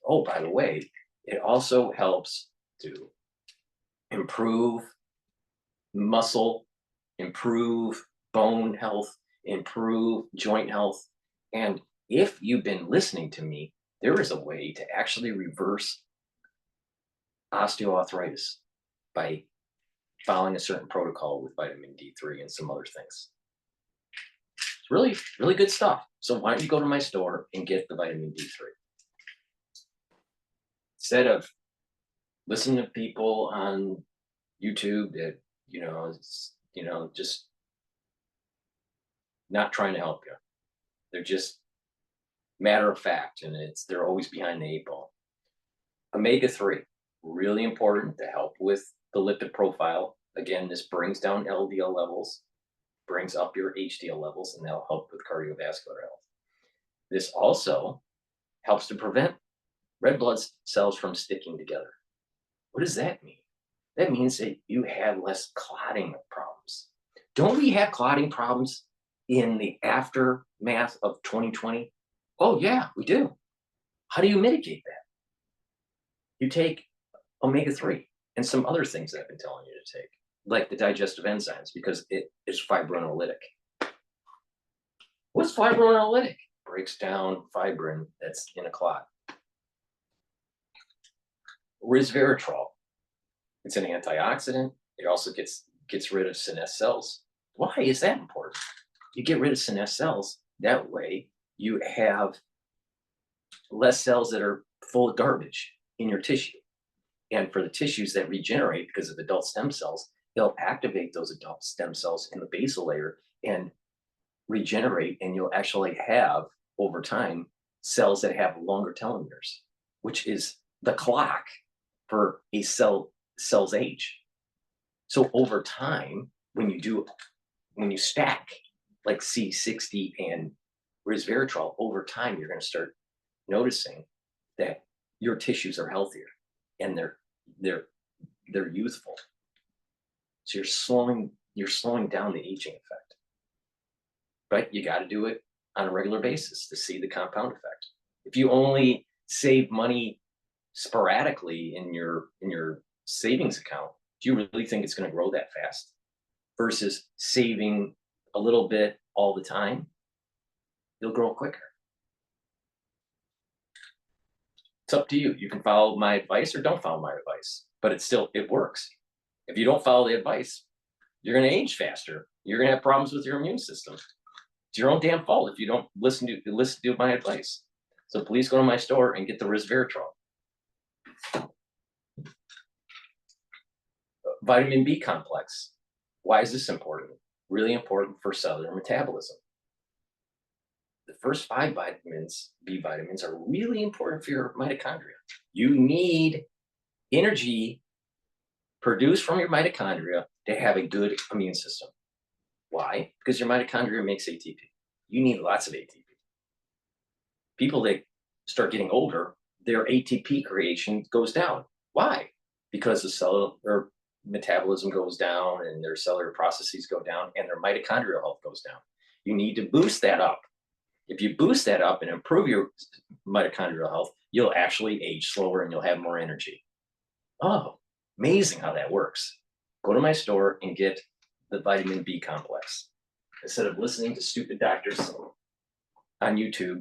Oh, by the way, it also helps to improve muscle, improve bone health, improve joint health. And if you've been listening to me, there is a way to actually reverse osteoarthritis by following a certain protocol with vitamin D3 and some other things. It's really, really good stuff. So why don't you go to my store and get the vitamin D3? Instead of listening to people on YouTube that, just not trying to help you. They're just matter of fact, and they're always behind the 8 ball. Omega-3, really important to help with the lipid profile. Again, this brings down LDL levels, brings up your HDL levels, and that'll help with cardiovascular health. This also helps to prevent red blood cells from sticking together. What does that mean? That means that you have less clotting problems. Don't we have clotting problems in the aftermath of 2020? Oh, yeah, we do. How do you mitigate that? You take omega-3 and some other things that I've been telling you to take, like the digestive enzymes, because it is fibrinolytic. What's fibrinolytic? Breaks down fibrin that's in a clot. Resveratrol. It's an antioxidant. It also gets rid of senesced cells. Why is that important? You get rid of senesced cells. That way you have less cells that are full of garbage in your tissue. And for the tissues that regenerate because of adult stem cells, they'll activate those adult stem cells in the basal layer and regenerate, and you'll actually have, over time, cells that have longer telomeres, which is the clock for a cell's age. So over time, when you stack like C60 and resveratrol, over time, you're going to start noticing that your tissues are healthier and they're youthful. So you're slowing down the aging effect. But you got to do it on a regular basis to see the compound effect. If you only save money sporadically in your savings account, do you really think it's going to grow that fast? Versus saving a little bit all the time, you'll grow quicker. It's up to you. You can follow my advice or don't follow my advice, but it works. If you don't follow the advice, you're going to age faster. You're going to have problems with your immune system. It's your own damn fault if you don't listen to my advice. So please go to my store and get the resveratrol. Vitamin B complex. Why is this important? Really important for cellular metabolism. The first 5 vitamins, B vitamins, are really important for your mitochondria. You need energy produced from your mitochondria to have a good immune system. Why? Because your mitochondria makes ATP. You need lots of ATP. People that start getting older, their ATP creation goes down. Why? Because the cellular metabolism goes down and their cellular processes go down and their mitochondrial health goes down. You need to boost that up. If you boost that up and improve your mitochondrial health, you'll actually age slower and you'll have more energy. Oh, amazing how that works. Go to my store and get the vitamin B complex instead of listening to stupid doctors on YouTube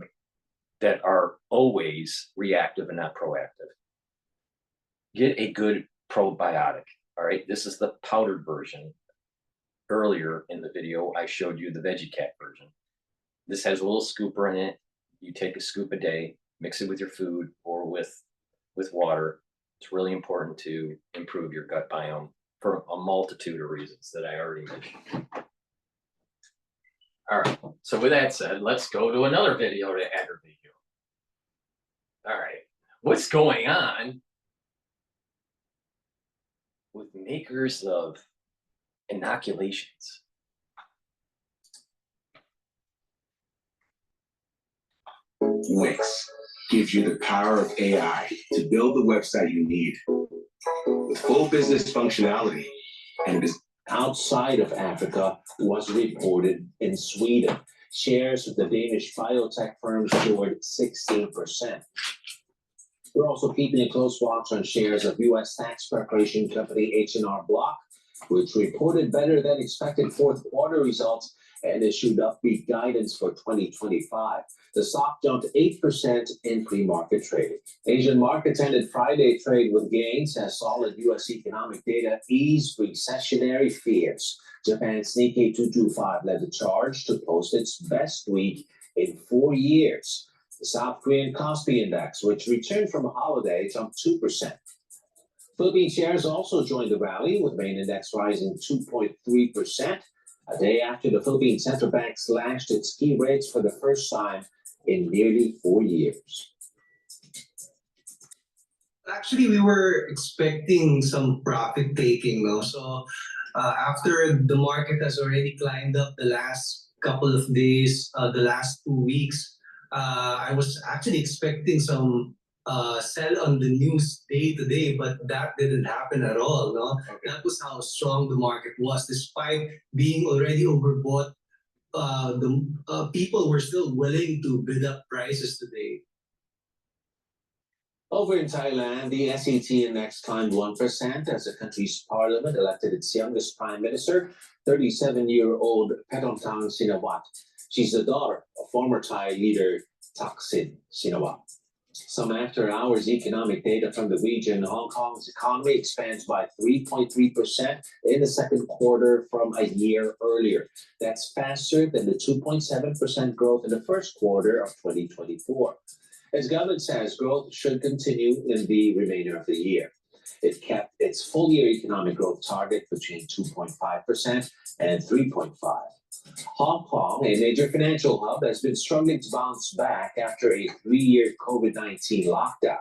that are always reactive and not proactive. Get a good probiotic. All right, this is the powdered version. Earlier in the video, I showed you the VeggieCat version. This has a little scooper in it. You take a scoop a day, mix it with your food or with water. It's really important to improve your gut biome for a multitude of reasons that I already mentioned. All right, so with that said, let's go to another video to aggravate you. All right, what's going on with makers of inoculations? Wix gives you the power of AI to build the website you need with full business functionality. And outside of Africa was reported in Sweden. Shares of the Danish biotech firm soared 16%. We're also keeping a close watch on shares of U.S. tax preparation company H&R Block, which reported better than expected fourth quarter results and issued upbeat guidance for 2025. The stock jumped 8% in pre-market trading. Asian markets ended Friday trade with gains as solid U.S. economic data eased recessionary fears. Japan's Nikkei 225 led the charge to post its best week in 4 years. The South Korean Kospi Index, which returned from a holiday, jumped 2%. Philippine shares also joined the rally, with main index rising 2.3%, a day after the Philippine Central Bank slashed its key rates for the first time in nearly 4 years. Actually, we were expecting some profit taking, no? So after the market has already climbed up the last couple of days, the last 2 weeks, I was actually expecting some sell on the news day to day, but that didn't happen at all. No, that was how strong the market was, despite being already overbought. The people were still willing to bid up prices today. Over in Thailand, the SET index climbed 1% as the country's parliament elected its youngest prime minister, 37-year-old Paetongtarn Shinawatra. She's the daughter of former Thai leader Thaksin Shinawatra. Some after-hours economic data from the region. Hong Kong's economy expands by 3.3% in the second quarter from a year earlier. That's faster than the 2.7% growth in the first quarter of 2024. As government says, growth should continue in the remainder of the year. It kept its full-year economic growth target between 2.5% and 3.5%. Hong Kong, a major financial hub, has been struggling to bounce back after a 3-year COVID-19 lockdown.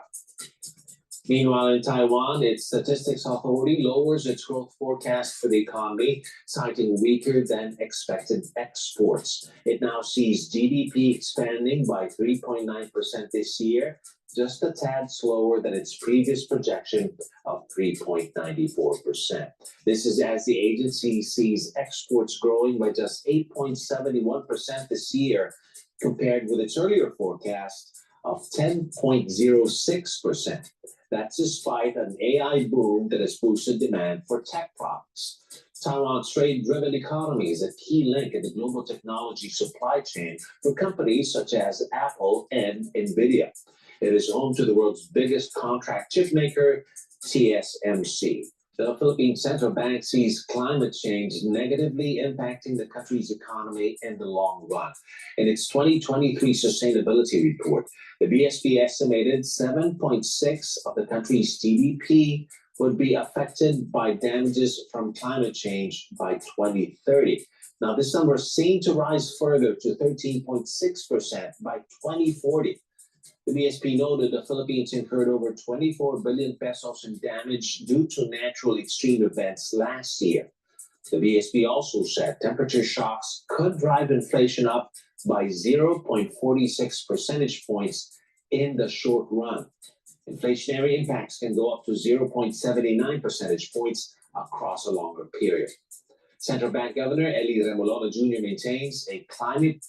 Meanwhile, in Taiwan, its statistics authority lowers its growth forecast for the economy, citing weaker than expected exports. It now sees GDP expanding by 3.9% this year, just a tad slower than its previous projection of 3.94%. This is as the agency sees exports growing by just 8.71% this year, compared with its earlier forecast of 10.06%. That's despite an AI boom that has boosted demand for tech products. Taiwan's trade-driven economy is a key link in the global technology supply chain for companies such as Apple and NVIDIA. It is home to the world's biggest contract chip maker, TSMC. The Philippine Central Bank sees climate change negatively impacting the country's economy in the long run. In its 2023 sustainability report, the BSP estimated 7.6% of the country's GDP would be affected by damages from climate change by 2030. Now, this number is seen to rise further to 13.6% by 2040. The BSP noted the Philippines incurred over 24 billion pesos in damage due to natural extreme events last year. The BSP also said temperature shocks could drive inflation up by 0.46 percentage points in the short run. Inflationary impacts can go up to 0.79 percentage points across a longer period. Central Bank Governor Eli Remolona Jr. maintains a climate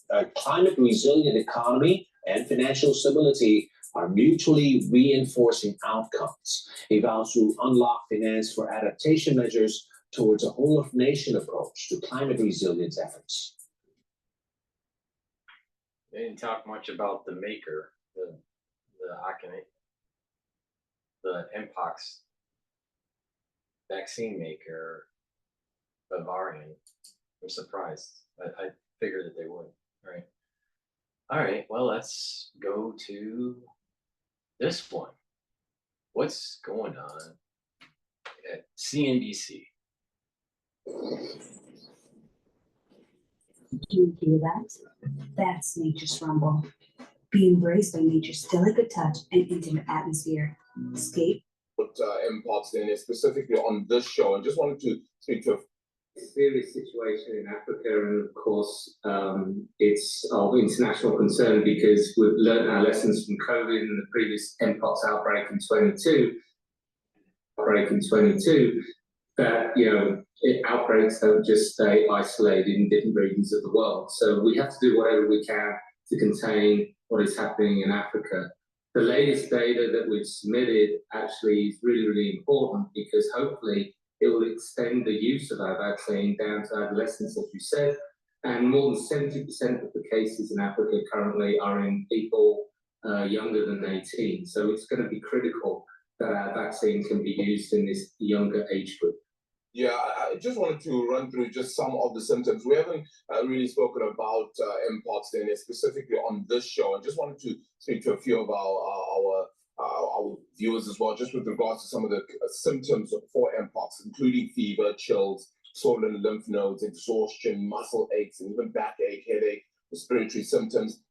resilient economy and financial stability are mutually reinforcing outcomes. He vows to unlock finance for adaptation measures towards a whole-of-nation approach to climate resilience efforts. They didn't talk much about the maker, the Mpox vaccine maker, Bavarian. I'm surprised. I figured that they would. All right, well, let's go to this one. What's going on at CNBC? Do you hear that? That's nature's rumble. Be embraced by nature's delicate touch and intimate atmosphere. Escape. Put Mpox in it specifically on this show, and just wanted to speak to a serious situation in Africa, and of course, it's of international concern because we've learned our lessons from COVID and the previous Mpox outbreak in 22. That outbreaks don't just stay isolated in different regions of the world. So we have to do whatever we can to contain what is happening in Africa. The latest data that we've submitted actually is really, really important because hopefully it will extend the use of our vaccine down to adolescents, as you said, and more than 70% of the cases in Africa currently are in people younger than 18. So it's going to be critical that our vaccine can be used in this younger age group. Yeah, I just wanted to run through just some of the symptoms. We haven't really spoken about Mpox and specifically on this show. I just wanted to speak to a few of our viewers as well, just with regards to some of the symptoms for Mpox, including fever, chills, swollen lymph nodes, exhaustion, muscle aches, and even backache, headache, respiratory symptoms.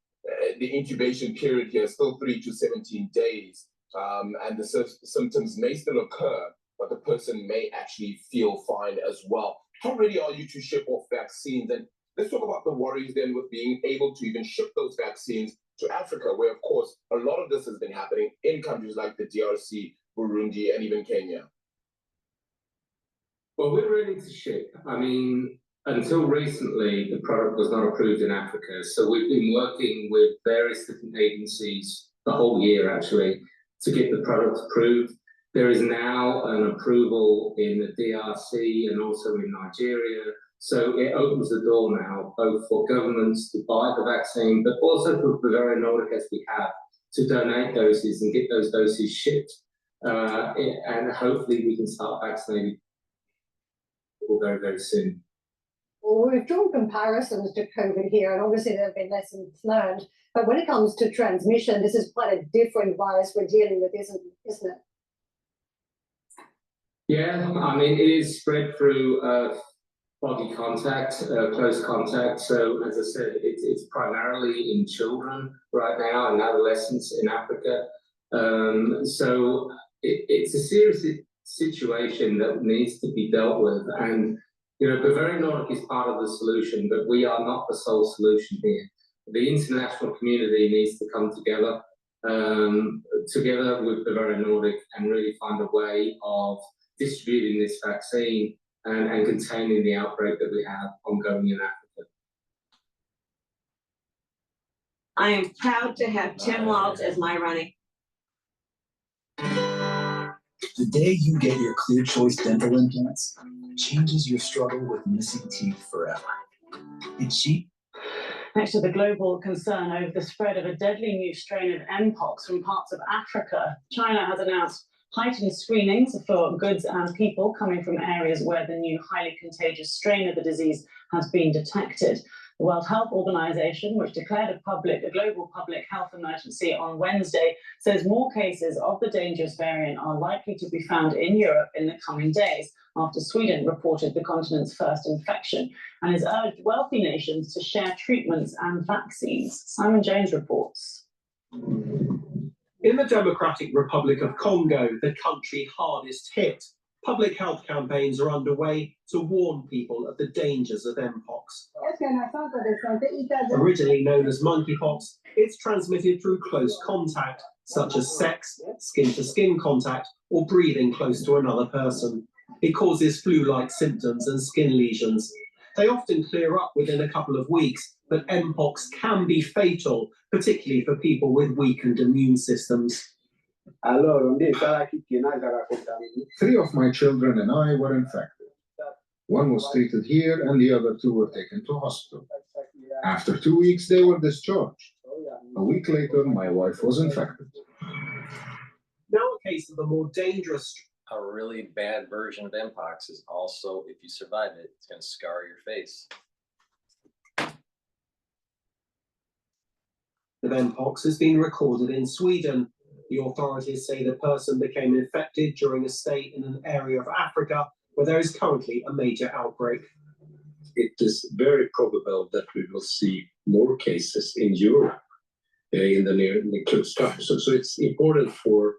The incubation period here is still 3 to 17 days, and the symptoms may still occur, but the person may actually feel fine as well. How ready are you to ship off vaccines? And let's talk about the worries then with being able to even ship those vaccines to Africa, where, of course, a lot of this has been happening in countries like the DRC, Burundi, and even Kenya. Well, we're ready to ship. I mean, until recently, the product was not approved in Africa. So we've been working with various different agencies the whole year, actually, to get the product approved. There is now an approval in the DRC and also in Nigeria. So it opens the door now, both for governments to buy the vaccine, but also for Bavarian Nordic, as we have, to donate doses and get those doses shipped. And hopefully we can start vaccinating people very, very soon. Well, we've drawn comparisons to COVID here, and obviously there have been lessons learned. But when it comes to transmission, this is quite a different virus we're dealing with, isn't it? Yeah, I mean, it is spread through body contact, close contact. So, as I said, it's primarily in children right now and adolescents in Africa. So it's a serious situation that needs to be dealt with. And, you know, Bavarian Nordic is part of the solution, but we are not the sole solution here. The international community needs to come together, together with Bavarian Nordic, and really find a way of distributing this vaccine and containing the outbreak that we have ongoing in Africa. I am proud to have Tim Waltz as my running. The day you get your Clear Choice dental implants changes your struggle with missing teeth forever. It's cheap. Next to the global concern over the spread of a deadly new strain of Mpox from parts of Africa, China has announced heightened screenings for goods and people coming from areas where the new highly contagious strain of the disease has been detected. The World Health Organization, which declared a global public health emergency on Wednesday, says more cases of the dangerous variant are likely to be found in Europe in the coming days, after Sweden reported the continent's first infection, and has urged wealthy nations to share treatments and vaccines. Simon Jones reports. In the Democratic Republic of Congo, the country hardest hit, public health campaigns are underway to warn people of the dangers of Mpox. Originally known as monkeypox, it's transmitted through close contact, such as sex, skin-to-skin contact, or breathing close to another person. It causes flu-like symptoms and skin lesions. They often clear up within a couple of weeks, but Mpox can be fatal, particularly for people with weakened immune systems. 3 of my children and I were infected. One was treated here and the other 2 were taken to hospital. After 2 weeks, they were discharged. A week later, my wife was infected. Now a case of the more dangerous... A really bad version of Mpox is also, if you survive it, it's going to scar your face. The Mpox has been recorded in Sweden. The authorities say the person became infected during a stay in an area of Africa where there is currently a major outbreak. It is very probable that we will see more cases in Europe in the near close time. So it's important for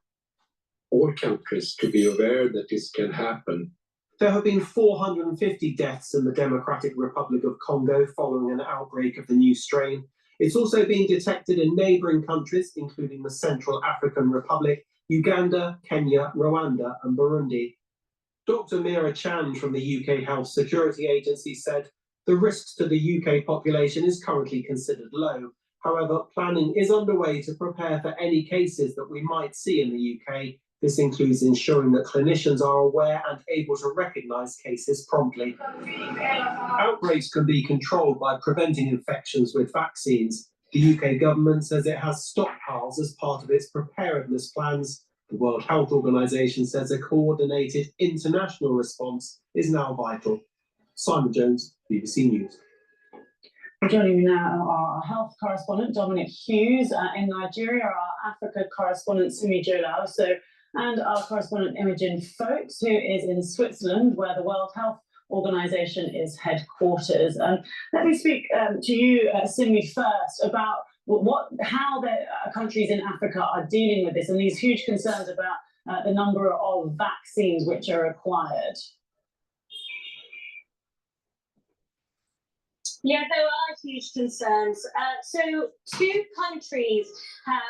all countries to be aware that this can happen. There have been 450 deaths in the Democratic Republic of Congo following an outbreak of the new strain. It's also been detected in neighbouring countries, including the Central African Republic, Uganda, Kenya, Rwanda, and Burundi. Dr. Meera Chand from the UK Health Security Agency said the risks to the UK population is currently considered low. However, planning is underway to prepare for any cases that we might see in the UK. This includes ensuring that clinicians are aware and able to recognise cases promptly. Outbreaks can be controlled by preventing infections with vaccines. The UK government says it has stockpiles as part of its preparedness plans. The World Health Organization says a coordinated international response is now vital. Simon Jones, BBC News. Joining me now are our health correspondent Dominic Hughes, in Nigeria, our Africa correspondent Sumi Jola, and our correspondent Imogen Folks, who is in Switzerland, where the World Health Organization is headquarters. Let me speak to you, Sumi, first about how the countries in Africa are dealing with this and these huge concerns about the number of vaccines which are required. Yeah, there are huge concerns. So 2 countries have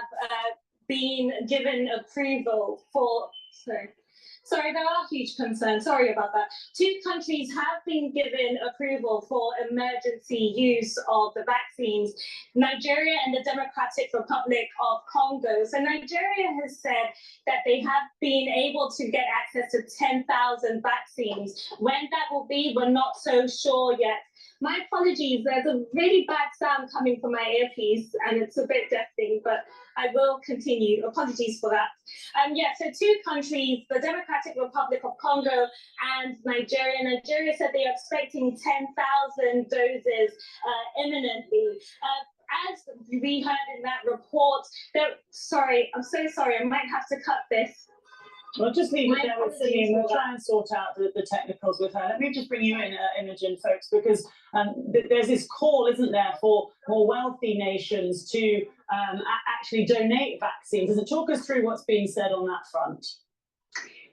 been given approval for, Sorry, there are huge concerns. Sorry about that. 2 countries have been given approval for emergency use of the vaccines, Nigeria and the Democratic Republic of Congo. So Nigeria has said that they have been able to get access to 10,000 vaccines. When that will be, we're not so sure yet. My apologies, there's a really bad sound coming from my earpiece and it's a bit deafening, but I will continue. Apologies for that. Yeah, so 2 countries, the Democratic Republic of Congo and Nigeria. Nigeria said they are expecting 10,000 doses imminently. As we heard in that report, sorry, I'm so sorry, I might have to cut this. Well, just leave it there with Celine. We'll try and sort out the technicals with her. Let me just bring you in, Imogen, folks, because there's this call, isn't there, for more wealthy nations to actually donate vaccines. Does it talk us through what's being said on that front?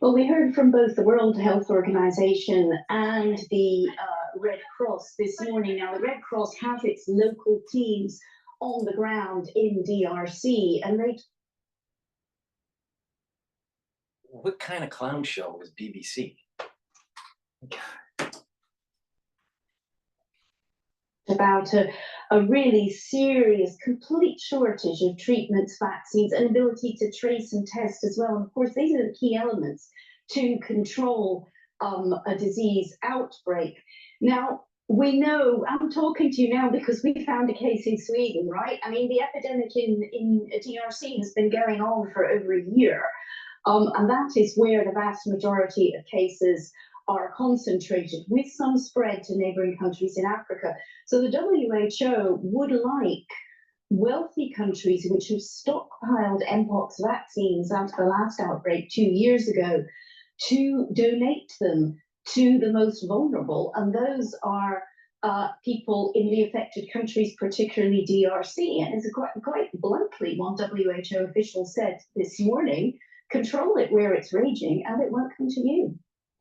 Well, we heard from both the World Health Organization and the Red Cross this morning. Now, the Red Cross has its local teams on the ground in DRC, and they... What kind of clown show was BBC? About a really serious, complete shortage of treatments, vaccines, and ability to trace and test as well. And of course, these are the key elements to control a disease outbreak. Now, we know, I'm talking to you now because we found a case in Sweden, right? I mean, the epidemic in DRC has been going on for over a year. And that is where the vast majority of cases are concentrated, with some spread to neighbouring countries in Africa. So the WHO would like wealthy countries which have stockpiled Mpox vaccines after the last outbreak 2 years ago to donate them to the most vulnerable, and those are people in the affected countries, particularly DRC. And as quite bluntly, one WHO official said this morning, control it where it's raging and it won't come to you.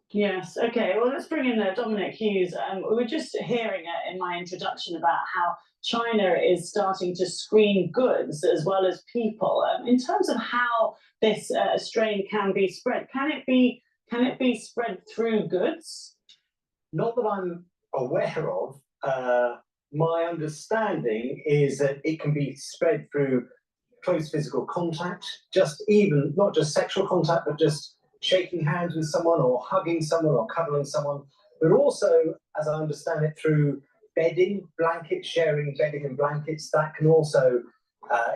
Yes, okay, well, let's bring in Dominic Hughes. We were just hearing in my introduction about how China is starting to screen goods as well as people. In terms of how this strain can be spread, can it be spread through goods? Not that I'm aware of. My understanding is that it can be spread through close physical contact, not just sexual contact, but just shaking hands with someone or hugging someone or cuddling someone, but also, as I understand it, through bedding, blankets, sharing bedding and blankets. That can also,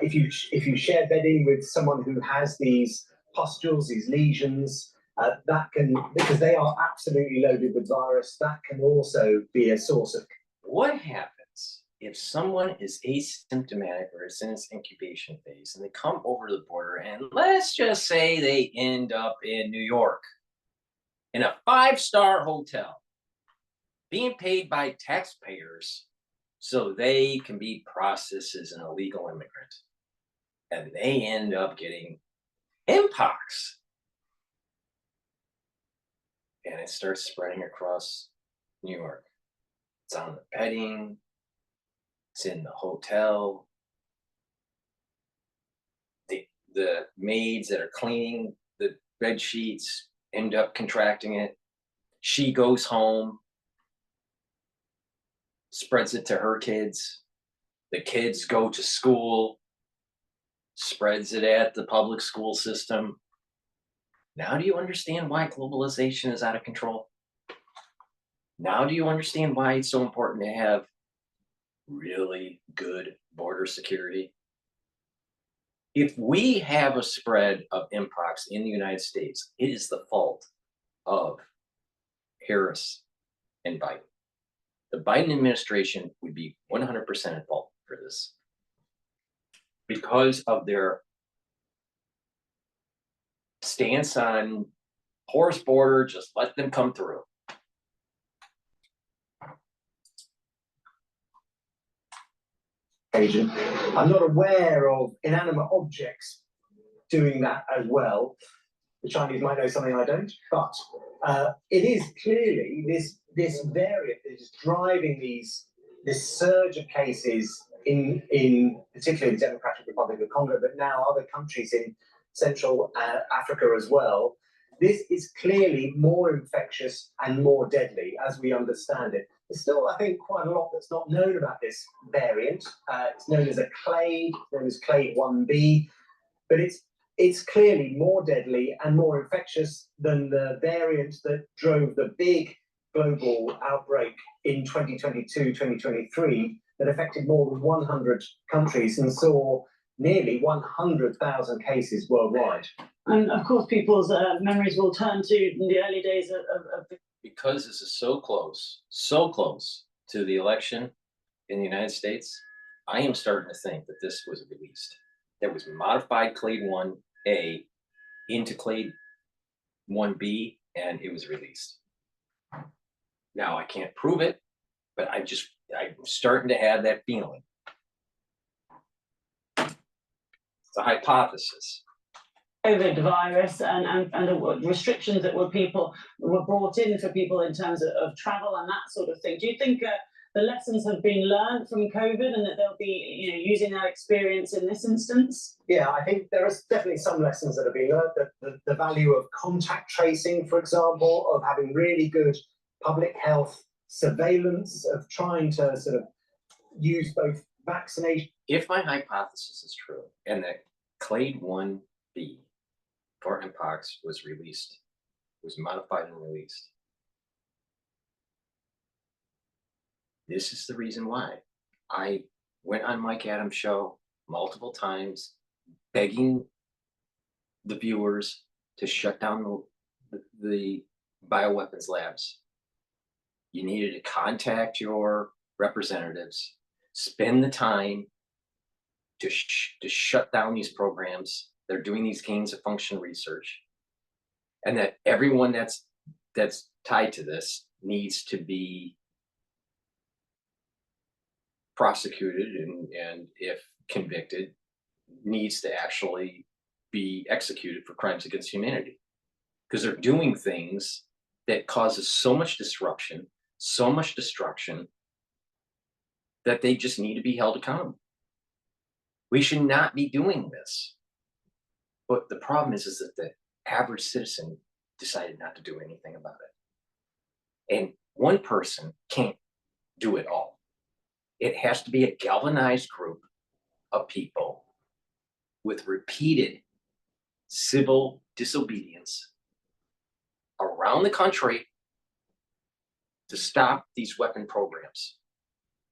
if you share bedding with someone who has these pustules, these lesions, that can, because they are absolutely loaded with virus, that can also be a source of... What happens if someone is asymptomatic or is in its incubation phase and they come over the border and let's just say they end up in New York in a 5-star hotel being paid by taxpayers so they can be processed as an illegal immigrant, and they end up getting Mpox and it starts spreading across New York. It's on the bedding, it's in the hotel. The maids that are cleaning the bed sheets end up contracting it. She goes home, spreads it to her kids. The kids go to school, spreads it at the public school system. Now do you understand why globalization is out of control? Now do you understand why it's so important to have really good border security? If we have a spread of Mpox in the United States, it is the fault of Harris and Biden. The Biden administration would be 100% at fault for this because of their stance on porous border, just let them come through. Agent. I'm not aware of inanimate objects doing that as well. The Chinese might know something I don't, but it is clearly this variant that is driving this surge of cases in particularly the Democratic Republic of Congo, but now other countries in Central Africa as well. this is clearly more infectious and more deadly as we understand it. There's still, I think, quite a lot that's not known about this variant. It's known as a clade, known as clade 1b, but it's clearly more deadly and more infectious than the variant that drove the big global outbreak in 2022, 2023, that affected more than 100 countries and saw nearly 100,000 cases worldwide. And of course, people's memories will turn to the early days of the. Because this is so close to the election in the United States, I am starting to think that this was released. That was modified clade 1A into clade 1B, and it was released. Now, I can't prove it, but I'm starting to have that feeling. It's a hypothesis. COVID virus and the restrictions that were brought in for people in terms of travel and that sort of thing. Do you think the lessons have been learned from COVID and that they'll be using that experience in this instance? Yeah, I think there are definitely some lessons that have been learned. The value of contact tracing, for example, of having really good public health surveillance, of trying to sort of use both vaccination. If my hypothesis is true and that clade 1B for Mpox was released, was modified and released, this is the reason why I went on Mike Adams' show multiple times, begging the viewers to shut down the bioweapons labs. You needed to contact your representatives, spend the time to shut down these programs. They're doing these gains of function research, and that everyone that's tied to this needs to be prosecuted, and if convicted, needs to actually be executed for crimes against humanity, because they're doing things that causes so much disruption, so much destruction, that they just need to be held accountable. We should not be doing this. But the problem is that the average citizen decided not to do anything about it. And one person can't do it all. It has to be a galvanized group of people with repeated civil disobedience around the country to stop these weapon programs,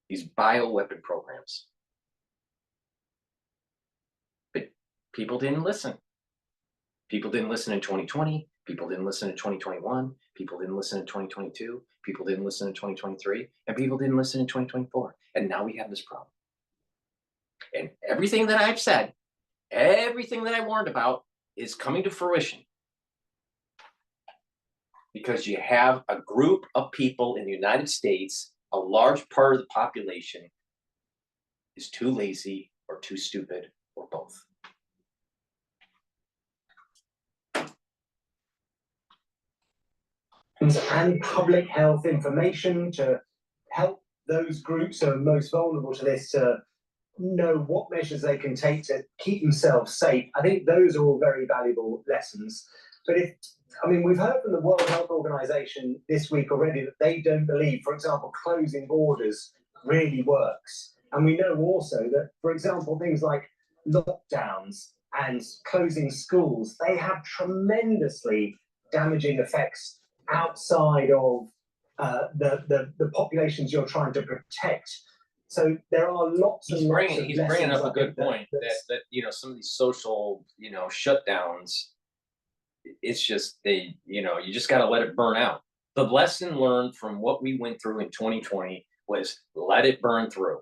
these bioweapon programs. But people didn't listen. People didn't listen in 2020. People didn't listen in 2021. People didn't listen in 2022. People didn't listen in 2023. And people didn't listen in 2024. And now we have this problem. And everything that I've said, everything that I warned about is coming to fruition. Because you have a group of people in the United States, a large part of the population is too lazy or too stupid or both. And public health information to help those groups who are most vulnerable to this to know what measures they can take to keep themselves safe. I think those are all very valuable lessons. But we've heard from the World Health Organization this week already that they don't believe, for example, closing borders really works. And we know also that, for example, things like lockdowns and closing schools, they have tremendously damaging effects outside of the populations you're trying to protect. So there are lots and lots of he's bringing up a good point that some of these social shutdowns, it's just you just got to let it burn out. The lesson learned from what we went through in 2020 was let it burn through.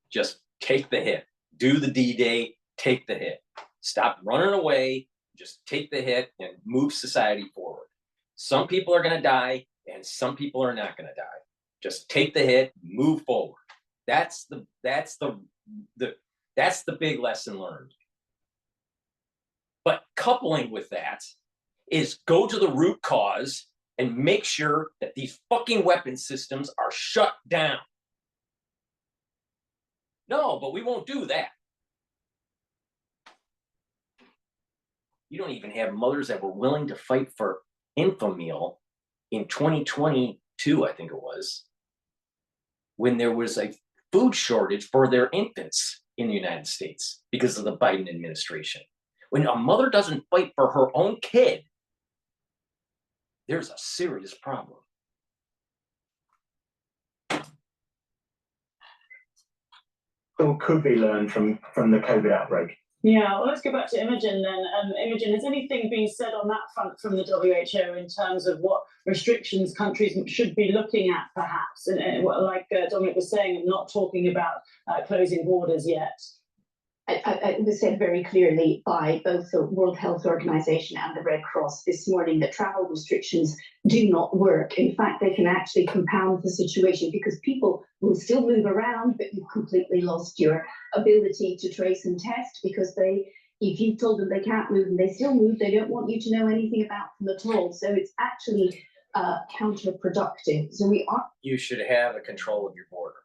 Just take the hit. Do the D-Day, take the hit. Stop running away, just take the hit and move society forward. Some people are going to die and some people are not going to die. Just take the hit, move forward. That's the big lesson learned. But coupling with that is go to the root cause and make sure that these fucking weapon systems are shut down. No, but we won't do that. You don't even have mothers that were willing to fight for Infamil in 2022, I think it was, when there was a food shortage for their infants in the United States because of the Biden administration. When a mother doesn't fight for her own kid, there's a serious problem. What could be learned from the COVID outbreak? Yeah, well, let's go back to Imogen then. Imogen, has anything been said on that front from the WHO in terms of what restrictions countries should be looking at, perhaps? And like Dominic was saying, not talking about closing borders yet. It was said very clearly by both the World Health Organization and the Red Cross this morning that travel restrictions do not work. In fact, they can actually compound the situation because people will still move around, but you've completely lost your ability to trace and test because if you've told them they can't move and they still move, they don't want you to know anything about them at all. So it's actually counterproductive. So you should have a control of your border.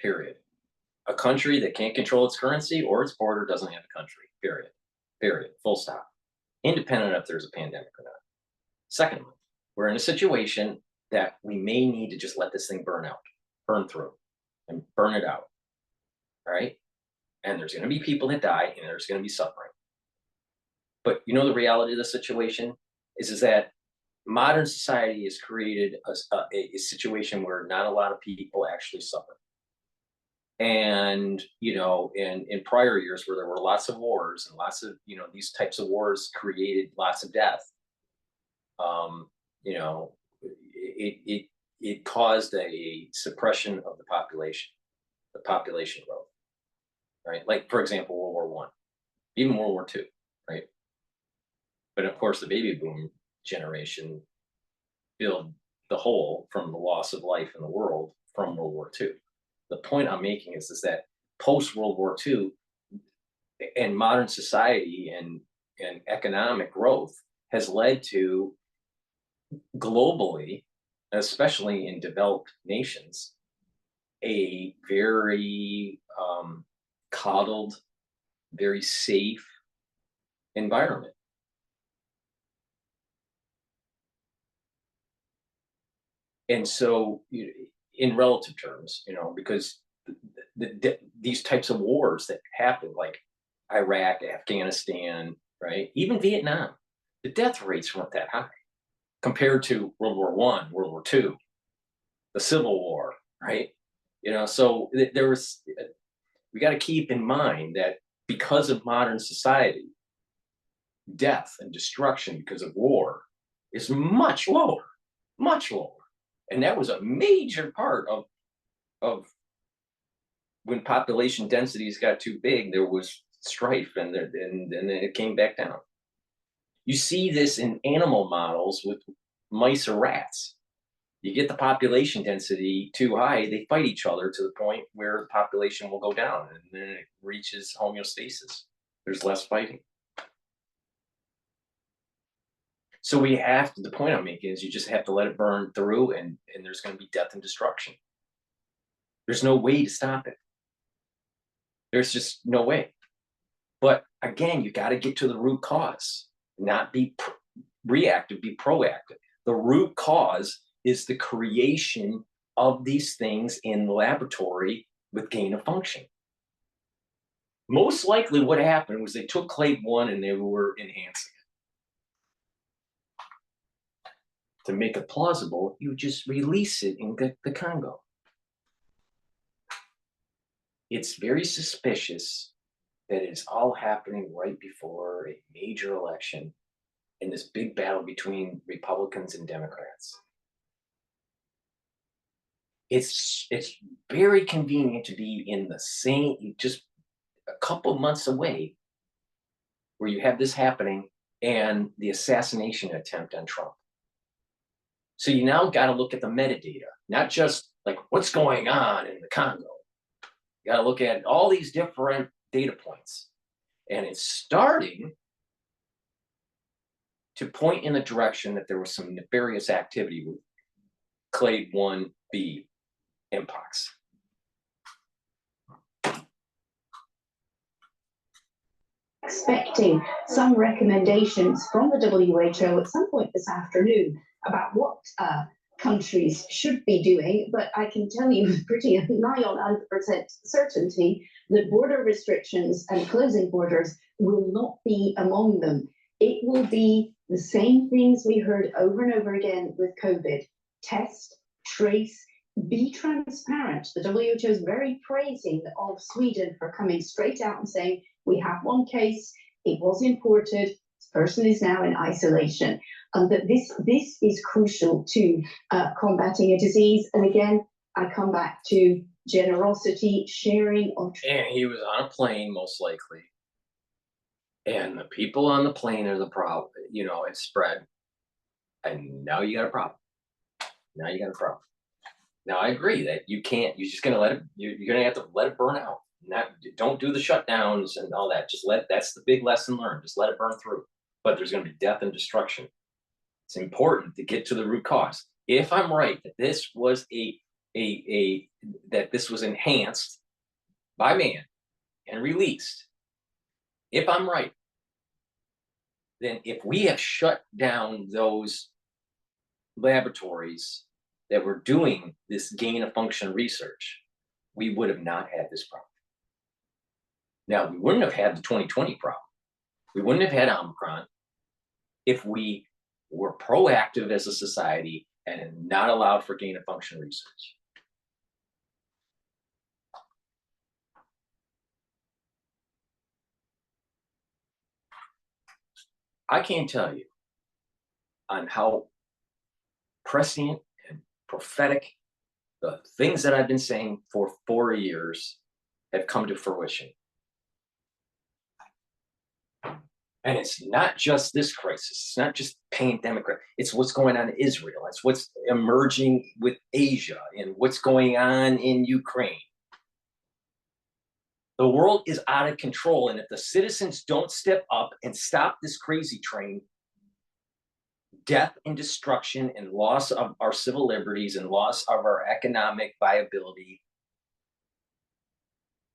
Period. A country that can't control its currency or its border doesn't have a country, period. Period. Full stop. Independent of if there's a pandemic or not. Secondly, we're in a situation that we may need to just let this thing burn through, and burn it out. All right? And there's going to be people that die, and there's going to be suffering. But you know the reality of the situation is that modern society has created a situation where not a lot of people actually suffer. And, you know, in prior years where there were lots of wars and lots of, you know, these types of wars created lots of death, you know, it caused a suppression of the population growth, right? Like, for example, World War I, even World War II, right? But of course, the baby boom generation filled the hole from the loss of life in the world from World War II. The point I'm making is that post-World War II and modern society and economic growth has led to globally, especially in developed nations, a very coddled, very safe environment. And so, in relative terms, you know, because these types of wars that happen, like Iraq, Afghanistan, right, even Vietnam, the death rates weren't that high compared to World War I, World War II, the Civil War, right? You know, so we got to keep in mind that because of modern society, death and destruction because of war is much lower, much lower. And that was a major part of when population densities got too big, there was strife, and then it came back down. You see this in animal models with mice or rats. You get the population density too high, they fight each other to the point where the population will go down, and then it reaches homeostasis. There's less fighting. So we have to, the point I'm making is you just have to let it burn through, and there's going to be death and destruction. There's no way to stop it. There's just no way. But again, you got to get to the root cause, not be reactive, be proactive. The root cause is the creation of these things in the laboratory with gain of function. Most likely what happened was they took clade 1 and they were enhancing it. To make it plausible, you just release it in the Congo. It's very suspicious that it's all happening right before a major election in this big battle between Republicans and Democrats. It's very convenient to be in the same, just a couple months away, where you have this happening and the assassination attempt on Trump. So you now got to look at the metadata, not just like what's going on in the Congo. You got to look at all these different data points. And it's starting to point in the direction that there was some nefarious activity with clade 1b Mpox. expecting some recommendations from the WHO at some point this afternoon about what countries should be doing, but I can tell you with pretty nigh on 100% certainty that border restrictions and closing borders will not be among them. It will be the same things we heard over and over again with COVID. Test, trace, be transparent. The WHO is very praising of Sweden for coming straight out and saying, we have one case, it was imported, this person is now in isolation. And that this is crucial to combating a disease. And again, I come back to generosity, sharing of. And he was on a plane, most likely. And the people on the plane are the problem. You know, it spread. And now you got a problem. Now you got a problem. Now I agree that you can't, you're just going to let it, you're going to have to let it burn out. Don't do the shutdowns and all that. Just that's the big lesson learned. Just let it burn through. But there's going to be death and destruction. It's important to get to the root cause. If I'm right that this was that this was enhanced by man and released, if I'm right, then if we have shut down those laboratories that were doing this gain of function research, we would have not had this problem. Now, we wouldn't have had the 2020 problem. We wouldn't have had Omicron if we were proactive as a society and not allowed for gain of function research. I can't tell you on how prescient and prophetic the things that I've been saying for 4 years have come to fruition. And it's not just this crisis. It's not just pandemic. It's what's going on in Israel. It's what's emerging with Asia and what's going on in Ukraine. The world is out of control. And if the citizens don't step up and stop this crazy train, death and destruction and loss of our civil liberties and loss of our economic viability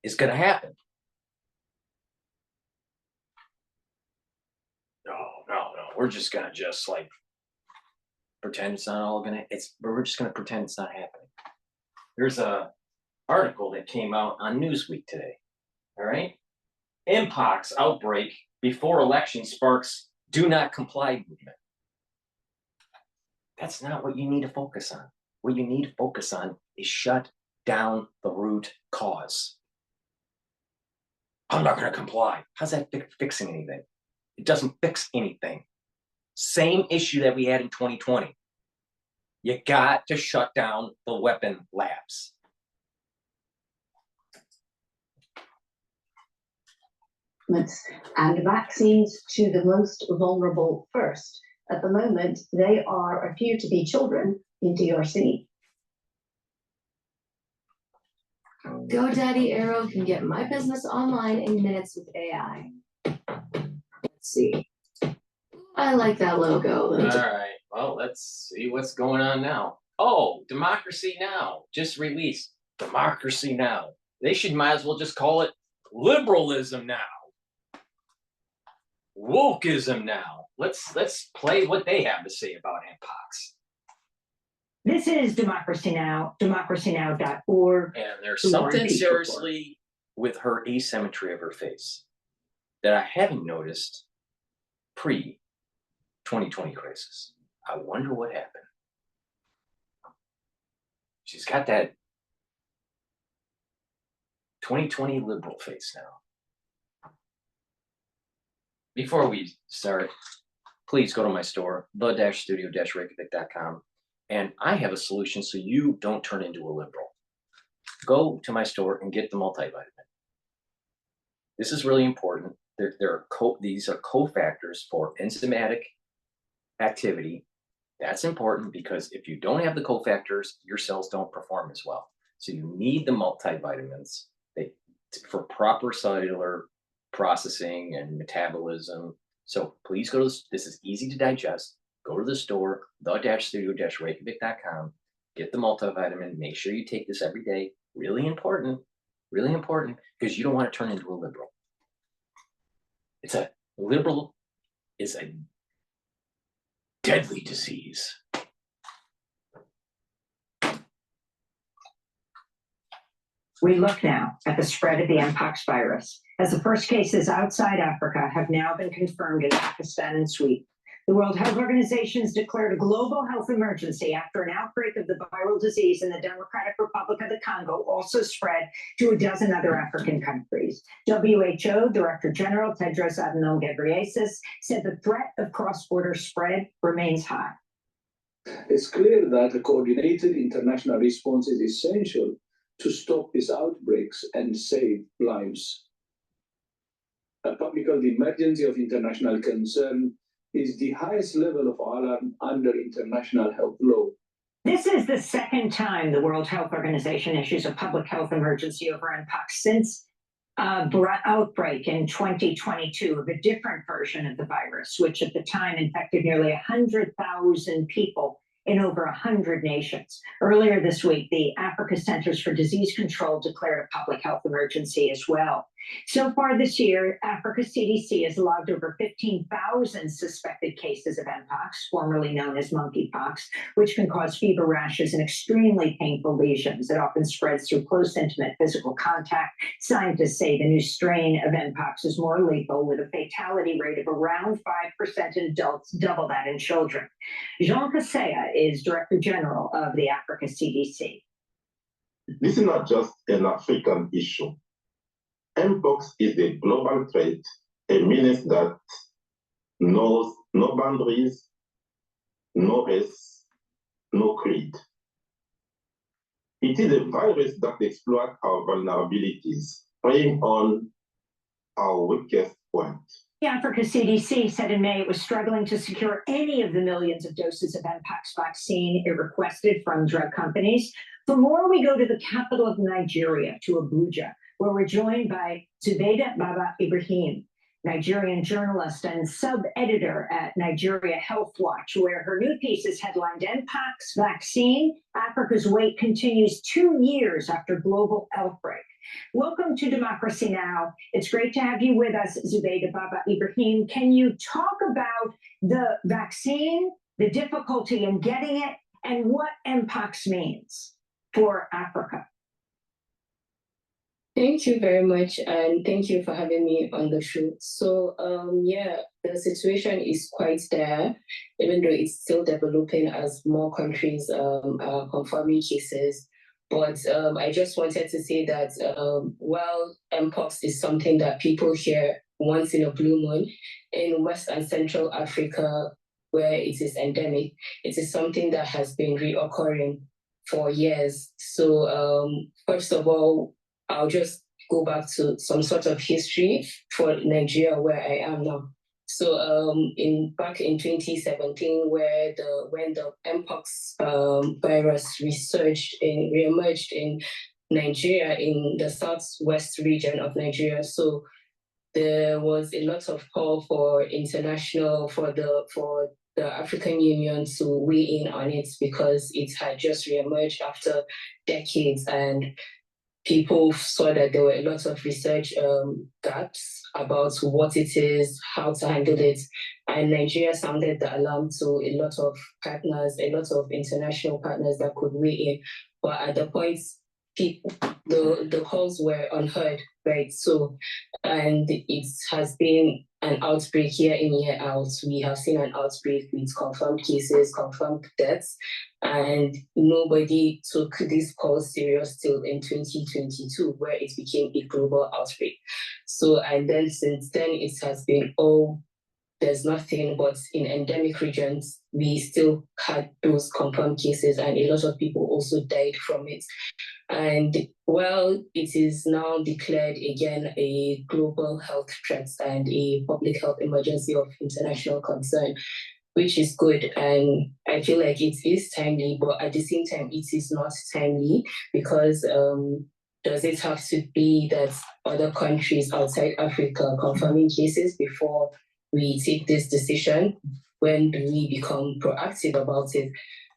is going to happen. No. We're just going to like pretend it's not all going to, we're just going to pretend it's not happening. There's a article that came out on Newsweek today. All right. Mpox outbreak before election sparks do not comply movement. That's not what you need to focus on. What you need to focus on is shut down the root cause. I'm not going to comply. How's that fixing anything? It doesn't fix anything. Same issue that we had in 2020. You got to shut down the weapon labs. And vaccines to the most vulnerable first. At the moment, they appear to be children in DRC. GoDaddy Arrow can get my business online in minutes with AI. Let's see. I like that logo. All right. Well, let's see what's going on now. Oh, Democracy Now! Just released Democracy Now! They might as well just call it liberalism now. Wokeism now. Let's play what they have to say about Mpox. This is Democracy Now!, democracynow.org. And there's something seriously with her asymmetry of her face that I haven't noticed pre-2020 crisis. I wonder what happened. She's got that 2020 liberal face now. Before we start, please go to my store, the-studio-reykjavik.com, and I have a solution so you don't turn into a liberal. Go to my store and get the multivitamin. This is really important. These are cofactors for enzymatic activity. That's important because if you don't have the cofactors, your cells don't perform as well. So you need the multivitamins for proper cellular processing and metabolism. So please go to this is easy to digest. Go to the store, the-studio-reykjavik.com, get the multivitamin. Make sure you take this every day. Really important, because you don't want to turn into a liberal. liberal is a deadly disease. We look now at the spread of the Mpox virus, as the first cases outside Africa have now been confirmed in Pakistan and Sweden. The World Health Organization has declared a global health emergency after an outbreak of the viral disease in the Democratic Republic of the Congo also spread to a dozen other African countries. WHO Director General Tedros Adhanom Ghebreyesus said the threat of cross-border spread remains high. It's clear that a coordinated international response is essential to stop these outbreaks and save lives. A public health emergency of international concern is the highest level of alarm under international health law. This is the second time the World Health Organization issues a public health emergency over Mpox since outbreak in 2022 of a different version of the virus, which at the time infected nearly 100,000 people in over 100 nations. Earlier this week, the Africa Centers for Disease Control declared a public health emergency as well. So far this year, Africa CDC has logged over 15,000 suspected cases of Mpox, formerly known as monkeypox, which can cause fever rashes and extremely painful lesions. It often spreads through close, intimate physical contact. Scientists say the new strain of Mpox is more lethal, with a fatality rate of around 5% in adults, double that in children. Jean Kaseya is Director General of the Africa CDC. This is not just an African issue. Mpox is a global threat, a menace that knows no boundaries, no race, no creed. It is a virus that exploits our vulnerabilities, preying on our weakest point. The Africa CDC said in May it was struggling to secure any of the millions of doses of Mpox vaccine it requested from drug companies. For more, we go to the capital of Nigeria, to Abuja, where we're joined by Zubaida Baba Ibrahim, Nigerian journalist and sub-editor at Nigeria Health Watch, where her new piece is headlined Mpox Vaccine, Africa's Wait Continues 2 years after Global Outbreak. Welcome to Democracy Now! It's great to have you with us, Zubaida Baba Ibrahim. Can you talk about the vaccine, the difficulty in getting it, and what Mpox means for Africa? Thank you very much, and thank you for having me on the show. So, the situation is quite dire, even though it's still developing as more countries are confirming cases. But I just wanted to say that while Mpox is something that people hear once in a blue moon, in West and Central Africa, where it is endemic, it is something that has been reoccurring for years. So, first of all, I'll just go back to some sort of history for Nigeria, where I am now. So back in 2017, when the Mpox virus reemerged in Nigeria, in the southwest region of Nigeria. So there was a lot of call for the African Union to weigh in on it, because it had just reemerged after decades, and people saw that there were a lot of research gaps about what it is, how to handle it. And Nigeria sounded the alarm to a lot of partners, a lot of international partners that could weigh in. But at the point, the calls were unheard, right? So, and it has been an outbreak year in, year out. We have seen an outbreak with confirmed cases, confirmed deaths, and nobody took this cause serious till in 2022, where it became a global outbreak. So, and then since then, it has been, there's nothing, but in endemic regions, we still had those confirmed cases, and a lot of people also died from it. And well, it is now declared again a global health threat and a public health emergency of international concern, which is good. And I feel like it is timely, but at the same time, it is not timely, because does it have to be that other countries outside Africa confirming cases before we take this decision? When do we become proactive about it?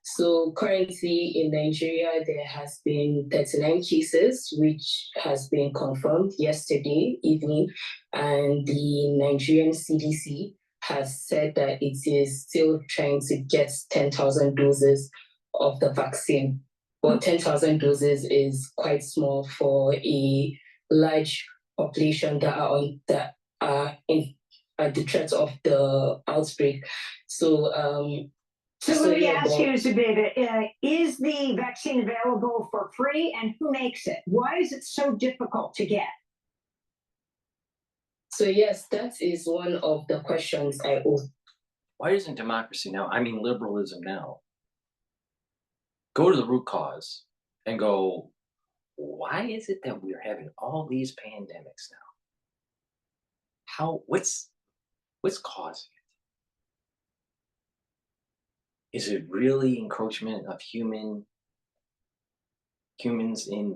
So currently in Nigeria, there has been 39 cases, which has been confirmed yesterday evening, and the Nigerian CDC has said that it is still trying to get 10,000 doses of the vaccine. But 10,000 doses is quite small for a large population that are at the threat of the outbreak. So let me ask you, Zabita, is the vaccine available for free, and who makes it? Why is it so difficult to get? So yes, that is one of the questions I ask. Why isn't democracy now? I mean, liberalism now. Go to the root cause and go, why is it that we're having all these pandemics now? What's causing it? Is it really encroachment of humans in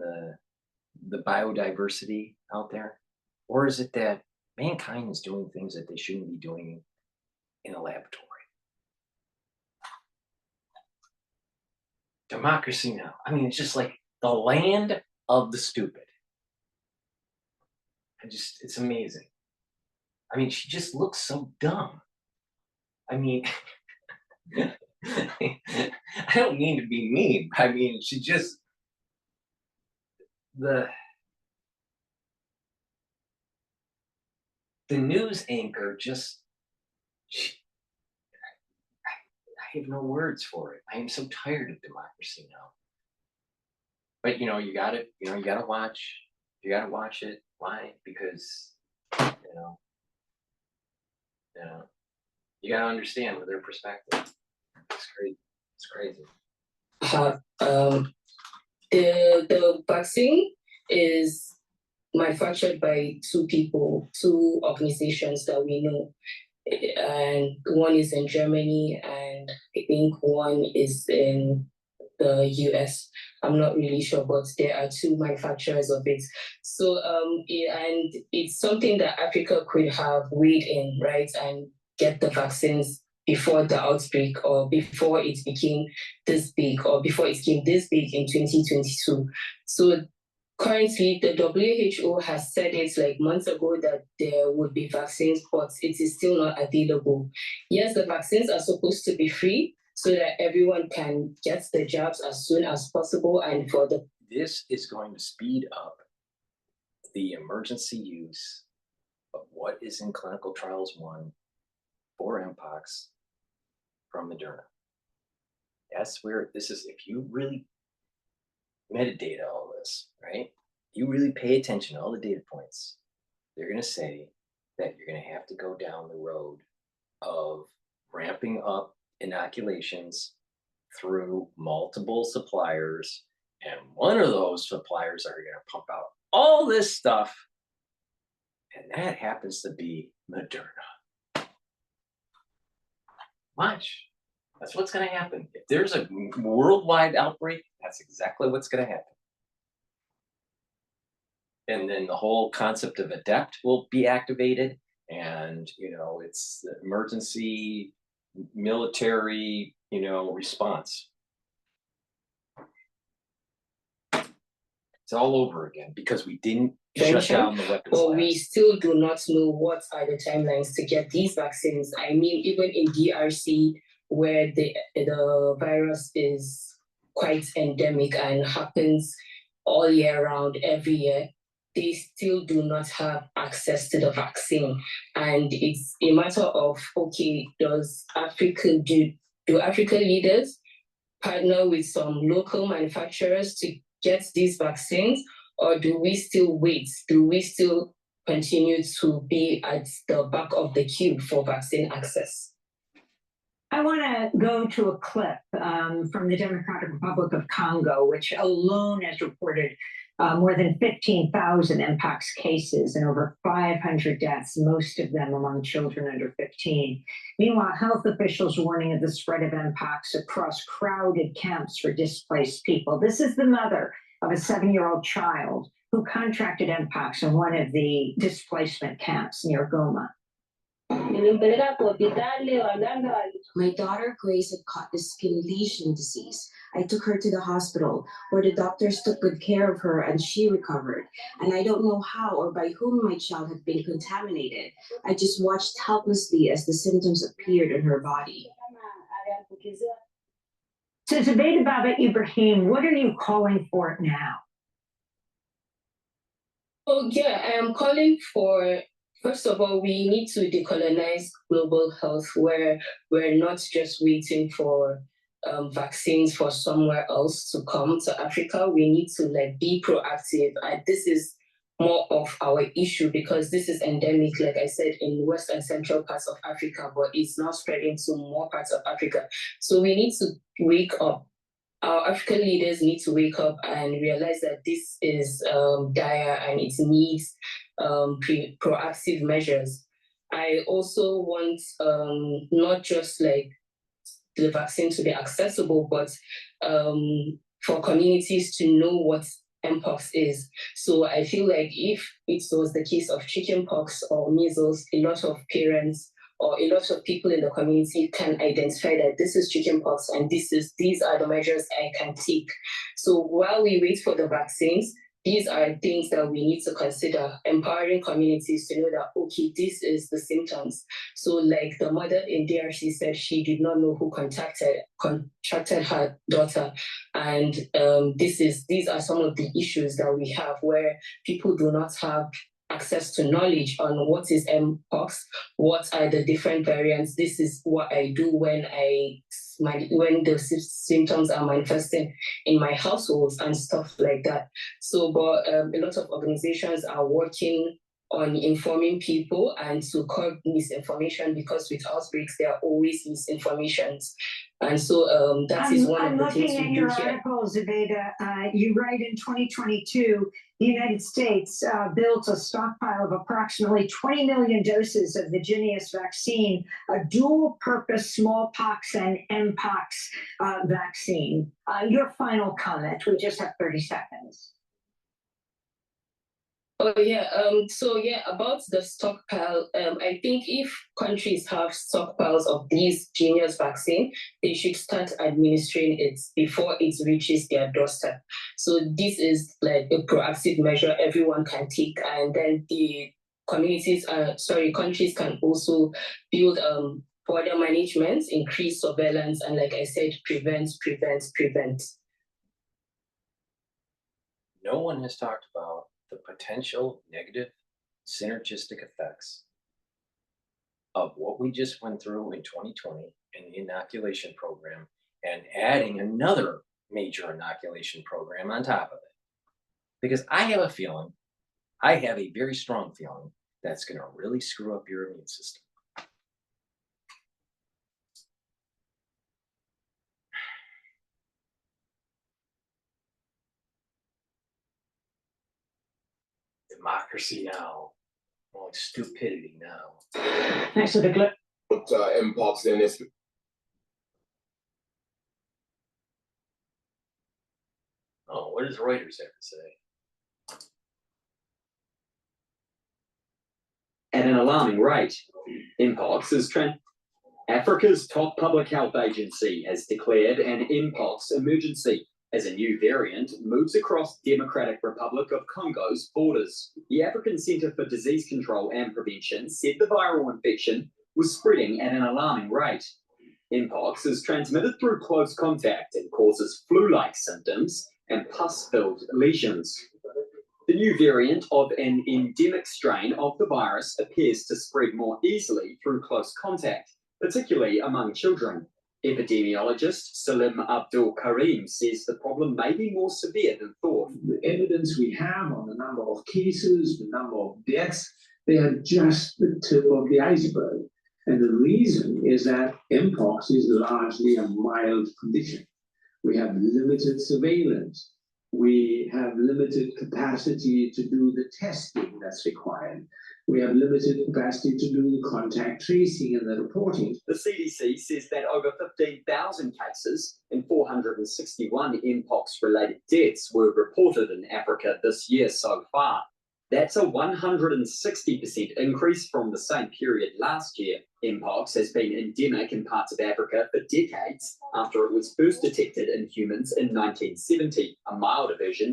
the biodiversity out there? Or is it that mankind is doing things that they shouldn't be doing in a laboratory? Democracy now. I mean, it's just like the land of the stupid. It's amazing. I mean, she just looks so dumb. I mean, I don't mean to be mean. I mean, she just, the news anchor just, I have no words for it. I am so tired of democracy now. But you gotta watch. You gotta watch it. Why? Because you gotta understand their perspective. It's crazy. It's crazy. The vaccine is manufactured by two organizations that we know. And one is in Germany, and I think one is in the US. I'm not really sure, but there are two manufacturers of it. So, and it's something that Africa could have weighed in, right, and get the vaccines before the outbreak, or before it became this big, or before it became this big in 2022. So currently, the WHO has said it like months ago that there would be vaccines, but it is still not available. Yes, the vaccines are supposed to be free so that everyone can get the jabs as soon as possible. And this is going to speed up the emergency use of what is in clinical trials 1 for Mpox from Moderna. That's where this is. If you really metadata all this, right? You really pay attention to all the data points, they're going to say that you're going to have to go down the road of ramping up inoculations through multiple suppliers, and one of those suppliers are going to pump out all this stuff, and that happens to be Moderna. Watch. That's what's going to happen. If there's a worldwide outbreak, that's exactly what's going to happen. And then the whole concept of adept will be activated, and it's the emergency military response. It's all over again because we didn't shut down the weapons but labs. we still do not know what are the timelines to get these vaccines. I mean, even in DRC, where the virus is quite endemic and happens all year round, every year, they still do not have access to the vaccine. And it's a matter of, okay, do African leaders partner with some local manufacturers to get these vaccines, or do we still wait? Do we still continue to be at the back of the queue for vaccine access? I want to go to a clip from the Democratic Republic of Congo, which alone has reported more than 15,000 Mpox cases and over 500 deaths, most of them among children under 15. Meanwhile, health officials warning of the spread of Mpox across crowded camps for displaced people. This is the mother of a 7-year-old child who contracted Mpox in one of the displacement camps near Goma. My daughter Grace had caught the skin lesion disease. I took her to the hospital where the doctors took good care of her and she recovered. And I don't know how or by whom my child had been contaminated. I just watched helplessly as the symptoms appeared in her body. So Zubaydah Baba Ibrahim, what are you calling for now? Oh, yeah, I am calling for, first of all, we need to decolonize global health where we're not just waiting for vaccines for somewhere else to come to Africa. We need to be proactive. This is more of our issue because this is endemic, like I said, in West and Central parts of Africa, but it's now spreading to more parts of Africa. So we need to wake up. Our African leaders need to wake up and realize that this is dire and it needs proactive measures. I also want not just the vaccine to be accessible, but for communities to know what Mpox is. So I feel like if it was the case of chickenpox or measles, a lot of parents or a lot of people in the community can identify that this is chickenpox and these are the measures I can take. So while we wait for the vaccines, these are things that we need to consider, empowering communities to know that, okay, this is the symptoms. So like the mother in DRC said, she did not know who contracted her daughter. And these are some of the issues that we have where people do not have access to knowledge on what is Mpox, what are the different variants. This is what I do when the symptoms are manifesting in my households and stuff like that. So, but a lot of organizations are working on informing people and to curb misinformation because with outbreaks, there are always misinformations. And so that is one of the things we do here. I'm looking at your article, Zubaydah. You write in 2022, the United States built a stockpile of approximately 20 million doses of the Jynneos vaccine, a dual-purpose smallpox and Mpox vaccine. Your final comment, we just have 30 seconds. Oh yeah, so yeah, about the stockpile, I think if countries have stockpiles of these Jynneos vaccine, they should start administering it before it reaches their doorstep. So this is like a proactive measure everyone can take, and then the countries can also build border management, increase surveillance, and like I said, prevent. No one has talked about the potential negative synergistic effects of what we just went through in 2020 in the inoculation program and adding another major inoculation program on top of it. Because I have a very strong feeling that's going to really screw up your immune system. Democracy now. Oh, stupidity now. Thanks for the clip. But Mpox then is. Oh, what does Reuters have to say? At an alarming rate, Mpox is Africa's top public health agency has declared an Mpox emergency as a new variant moves across Democratic Republic of Congo's borders. The African Centre for Disease Control and Prevention said the viral infection was spreading at an alarming rate. Mpox is transmitted through close contact and causes flu-like symptoms and pus-filled lesions. The new variant of an endemic strain of the virus appears to spread more easily through close contact, particularly among children. Epidemiologist Salim Abdul Karim says the problem may be more severe than thought. The evidence we have on the number of cases, the number of deaths, they are just the tip of the iceberg. And the reason is that Mpox is largely a mild condition. We have limited surveillance. We have limited capacity to do the testing that's required. We have limited capacity to do the contact tracing and the reporting. The CDC says that over 15,000 cases and 461 Mpox-related deaths were reported in Africa this year so far. That's a 160% increase from the same period last year. Mpox has been endemic in parts of Africa for decades after it was first detected in humans in 1970, a milder version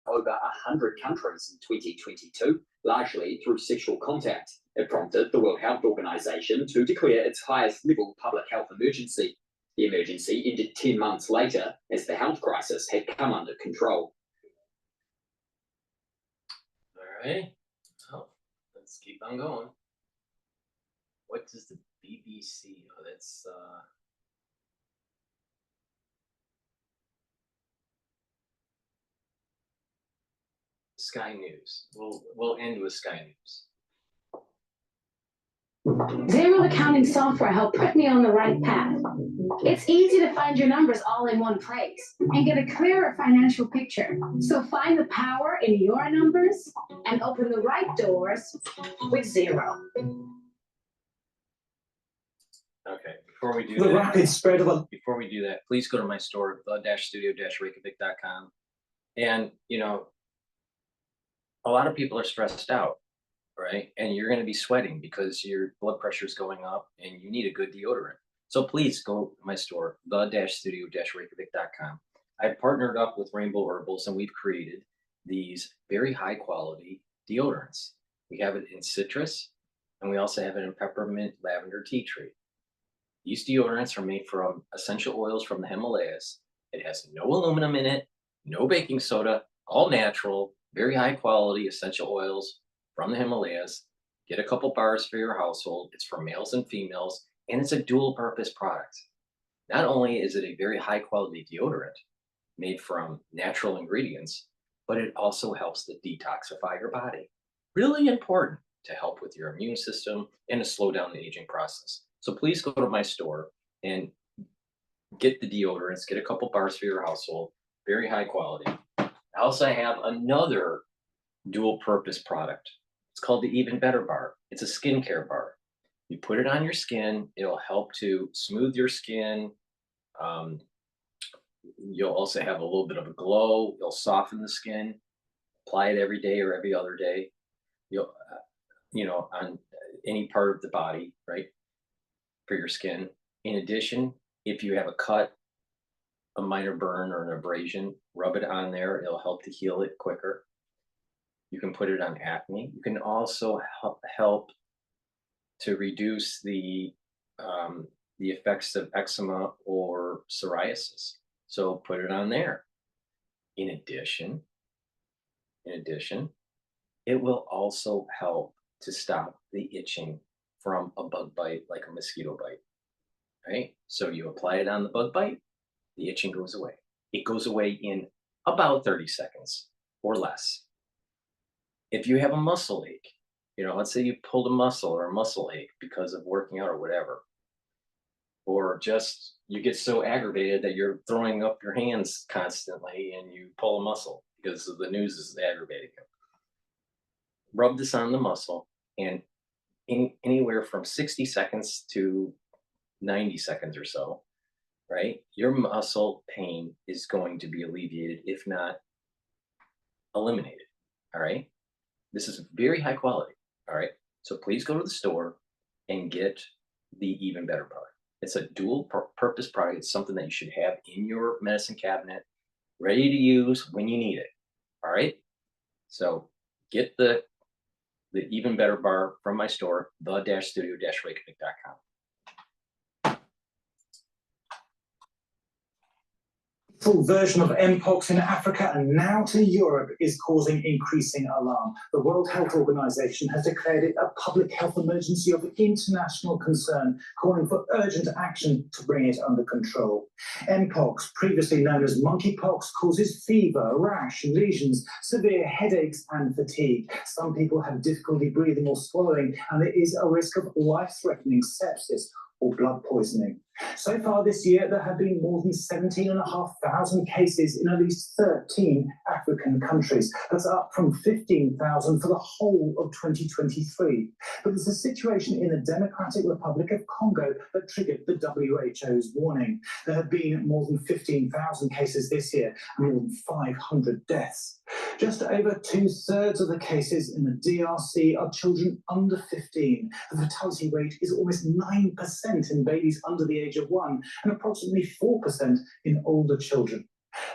over 100 countries in 2022, largely through sexual contact. It prompted the World Health Organization to declare its highest level public health emergency. The emergency ended 10 months later as the health crisis had come under control. All right, so let's keep on going. What does the BBC? Oh, that's Sky News. We'll end with Sky News. Zero accounting software helped put me on the right path. It's easy to find your numbers all in one place and get a clearer financial picture. So find the power in your numbers and open the right doors with Xero. Okay, before we do The that, rapid spread of a... Before we do that, please go to my store, the-studio-reykjavik.com. And, you know, a lot of people are stressed out, right? And you're going to be sweating because your blood pressure is going up and you need a good deodorant. So please go to my store, the-studio-reykjavik.com. I've partnered up with Rainbow Herbals and we've created these very high quality deodorants. We have it in citrus and we also have it in peppermint lavender tea tree. These deodorants are made from essential oils from the Himalayas. It has no aluminum in it, no baking soda, all natural, very high quality essential oils from the Himalayas. Get a couple bars for your household. It's for males and females, and it's a dual purpose product. Not only is it a very high quality deodorant made from natural ingredients, but it also helps to detoxify your body. Really important to help with your immune system and to slow down the aging process. So please go to my store and get the deodorants, get a couple bars for your household, very high quality. I also have another dual purpose product. It's called the Even Better Bar. It's a skincare bar. You put it on your skin, it'll help to smooth your skin. You'll also have a little bit of a glow. It'll soften the skin. Apply it every day or every other day. You'll, you know, on any part of the body, right? For your skin. In addition, if you have a cut, a minor burn or an abrasion, rub it on there. It'll help to heal it quicker. You can put it on acne. You can also help to reduce the effects of eczema or psoriasis. So put it on there. In addition, it will also help to stop the itching from a bug bite, like a mosquito bite, right? So you apply it on the bug bite, the itching goes away. It goes away in about 30 seconds or less. If you have a muscle ache, you know, let's say you pulled a muscle or a muscle ache because of working out or whatever, or just you get so aggravated that you're throwing up your hands constantly and you pull a muscle because the news is aggravating you. Rub this on the muscle and anywhere from 60 seconds to 90 seconds or so, right? Your muscle pain is going to be alleviated, if not eliminated, all right? This is very high quality, all right? So please go to the store and get the Even Better Bar. It's a dual purpose product. It's something that you should have in your medicine cabinet, ready to use when you need it, all right? So get the Even Better Bar from my store, the-studio-reykjavik.com. Full version of Mpox in Africa and now to Europe is causing increasing alarm. The World Health Organization has declared it a public health emergency of international concern, calling for urgent action to bring it under control. Mpox, previously known as monkeypox, causes fever, rash, lesions, severe headaches and fatigue. Some people have difficulty breathing or swallowing, and there is a risk of life-threatening sepsis or blood poisoning. So far this year, there have been more than 17,500 cases in at least 13 African countries. That's up from 15,000 for the whole of 2023. But there's a situation in the Democratic Republic of Congo that triggered the WHO's warning. There have been more than 15,000 cases this year and more than 500 deaths. Just over 2/3 of the cases in the DRC are children under 15. The fatality rate is almost 9% in babies under the age of 1 and approximately 4% in older children.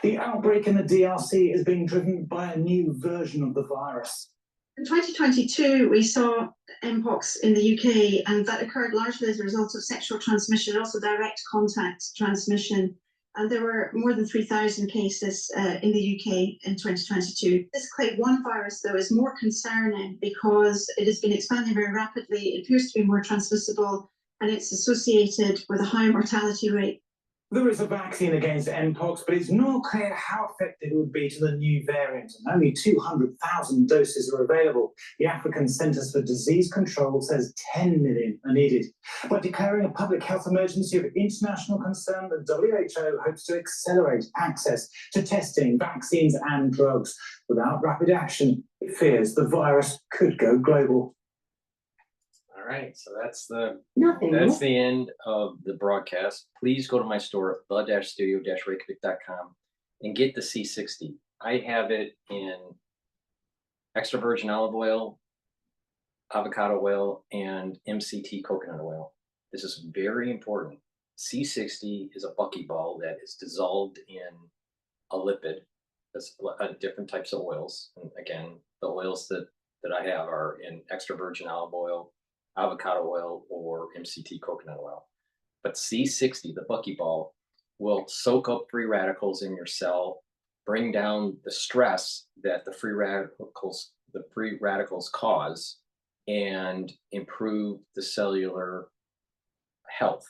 The outbreak in the DRC is being driven by a new version of the virus. In 2022, we saw Mpox in the UK, and that occurred largely as a result of sexual transmission and also direct contact transmission. And there were more than 3,000 cases in the UK in 2022. This clade 1 virus, though, is more concerning because it has been expanding very rapidly. It appears to be more transmissible, and it's associated with a higher mortality rate. There is a vaccine against Mpox, but it's not clear how effective it would be to the new variant, and only 200,000 doses are available. The African Centers for Disease Control says 10 million are needed. By declaring a public health emergency of international concern, the WHO hopes to accelerate access to testing, vaccines and drugs. Without rapid action, it fears the virus could go global. All right, so that's the Nothing. end of the broadcast. Please go to my store, the-studio-reykjavik.com, and get the C60. I have it in extra virgin olive oil, avocado oil, and MCT coconut oil. This is very important. C60 is a buckyball that is dissolved in a lipid. That's different types of oils. And again, the oils that I have are in extra virgin olive oil, avocado oil, or MCT coconut oil. But C60, the buckyball, will soak up free radicals in your cell, bring down the stress that the free radicals cause, and improve the cellular health.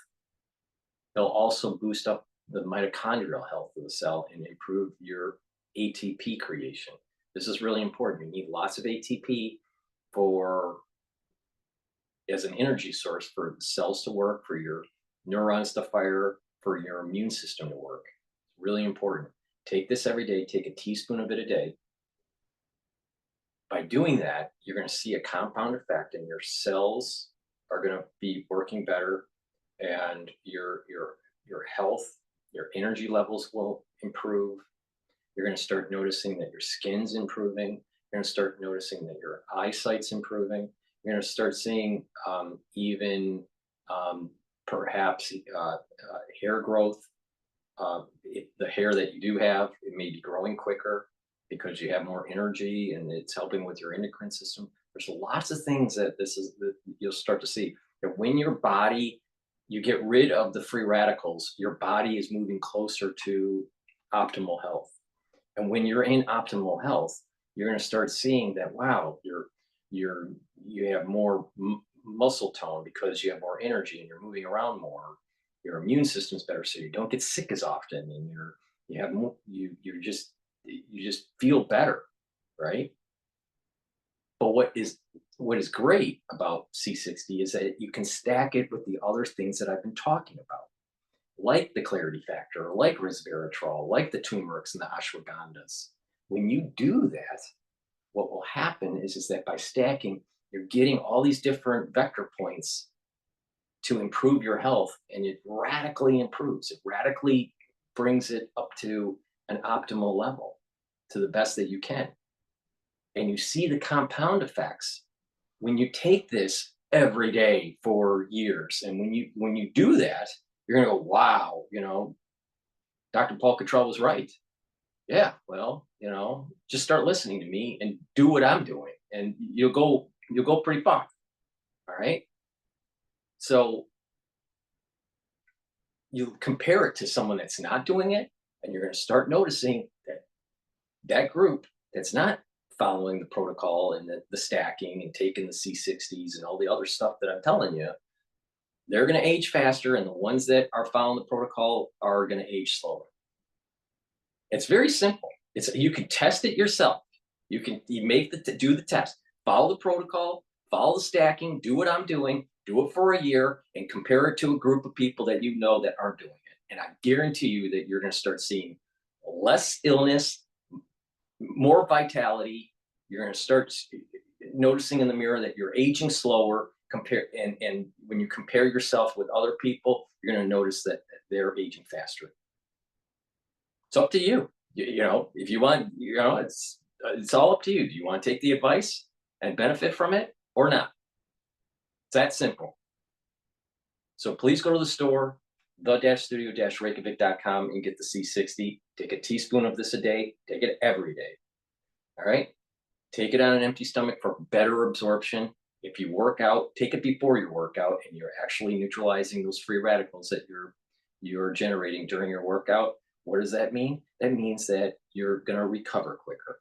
They'll also boost up the mitochondrial health of the cell and improve your ATP creation. This is really important. You need lots of ATP as an energy source for the cells to work, for your neurons to fire, for your immune system to work. It's really important. Take this every day. Take a teaspoon of it a day. By doing that, you're going to see a compound effect, and your cells are going to be working better, and your health, your energy levels will improve. You're going to start noticing that your skin's improving. You're going to start noticing that your eyesight's improving. You're going to start seeing perhaps hair growth. The hair that you do have, it may be growing quicker because you have more energy and it's helping with your endocrine system. There's lots of things that you'll start to see. That when your body, you get rid of the free radicals, your body is moving closer to optimal health. And when you're in optimal health, you're going to start seeing that, wow, you have more muscle tone because you have more energy and you're moving around more. Your immune system's better, so you don't get sick as often, and you just feel better, right? But what is great about C60 is that you can stack it with the other things that I've been talking about, like the clarity factor, like resveratrol, like the turmerics and the ashwagandhas. When you do that, what will happen is that by stacking, you're getting all these different vector points to improve your health, and it radically improves. It radically brings it up to an optimal level, to the best that you can. And you see the compound effects when you take this every day for years. And when you do that, you're gonna go, wow, DrPaulCottrell was right. Yeah, well, just start listening to me and do what I'm doing, and you'll go pretty far. All right. So you compare it to someone that's not doing it, and you're going to start noticing that group that's not following the protocol and the stacking and taking the C60s and all the other stuff that I'm telling you, they're going to age faster, and the ones that are following the protocol are going to age slower. It's very simple. You can test it yourself. Do the test, follow the protocol, follow the stacking, do what I'm doing, do it for a year, and compare it to a group of people that you know that aren't doing it. And I guarantee you that you're going to start seeing less illness, more vitality. You're going to start noticing in the mirror that you're aging slower. And when you compare yourself with other people, you're going to notice that they're aging faster. It's up to you. You know, if you want, you know, it's all up to you. Do you want to take the advice and benefit from it or not? It's that simple. So please go to the store, the-studio-reykjavik.com, and get the C60. Take a teaspoon of this a day. Take it every day. All right? Take it on an empty stomach for better absorption. If you work out, take it before your workout, and you're actually neutralizing those free radicals that you're generating during your workout. What does that mean? That means that you're going to recover quicker.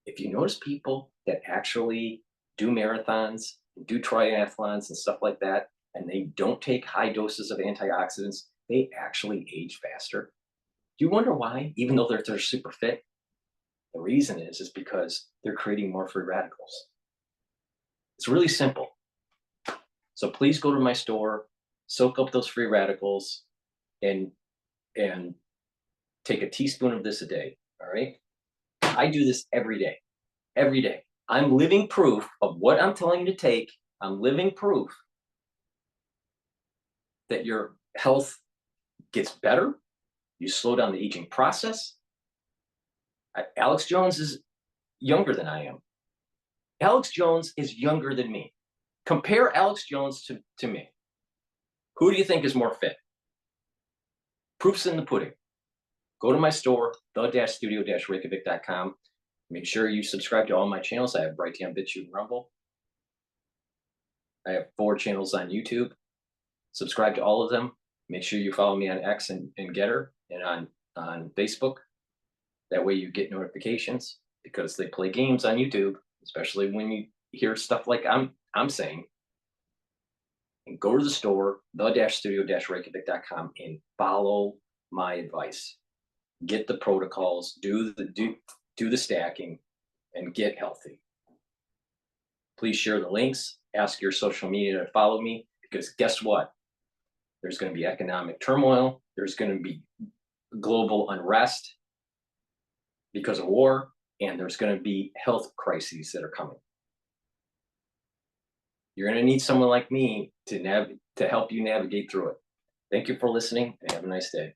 If you notice people that actually do marathons, do triathlons and stuff like that, and they don't take high doses of antioxidants, they actually age faster. Do you wonder why? Even though they're super fit? The reason is because they're creating more free radicals. It's really simple. So please go to my store, soak up those free radicals, and take a teaspoon of this a day, all right? I do this every day, every day. I'm living proof of what I'm telling you to take. I'm living proof that your health gets better. You slow down the aging process. Alex Jones is younger than I am. Alex Jones is younger than me. Compare Alex Jones to me. Who do you think is more fit? Proof's in the pudding. Go to my store, the-studio-reykjavik.com. Make sure you subscribe to all my channels. I have Brighteon, Bitchute, and Rumble. I have 4 channels on YouTube. Subscribe to all of them. Make sure you follow me on X and GETTR and on Facebook. That way you get notifications, because they play games on YouTube, especially when you hear stuff like I'm saying. And go to the store, the-studio-reykjavik.com, and follow my advice. Get the protocols, do the stacking, and get healthy. Please share the links. Ask your social media to follow me, because guess what? There's going to be economic turmoil. There's going to be global unrest because of war, and there's going to be health crises that are coming. You're going to need someone like me to help you navigate through it. Thank you for listening, and have a nice day.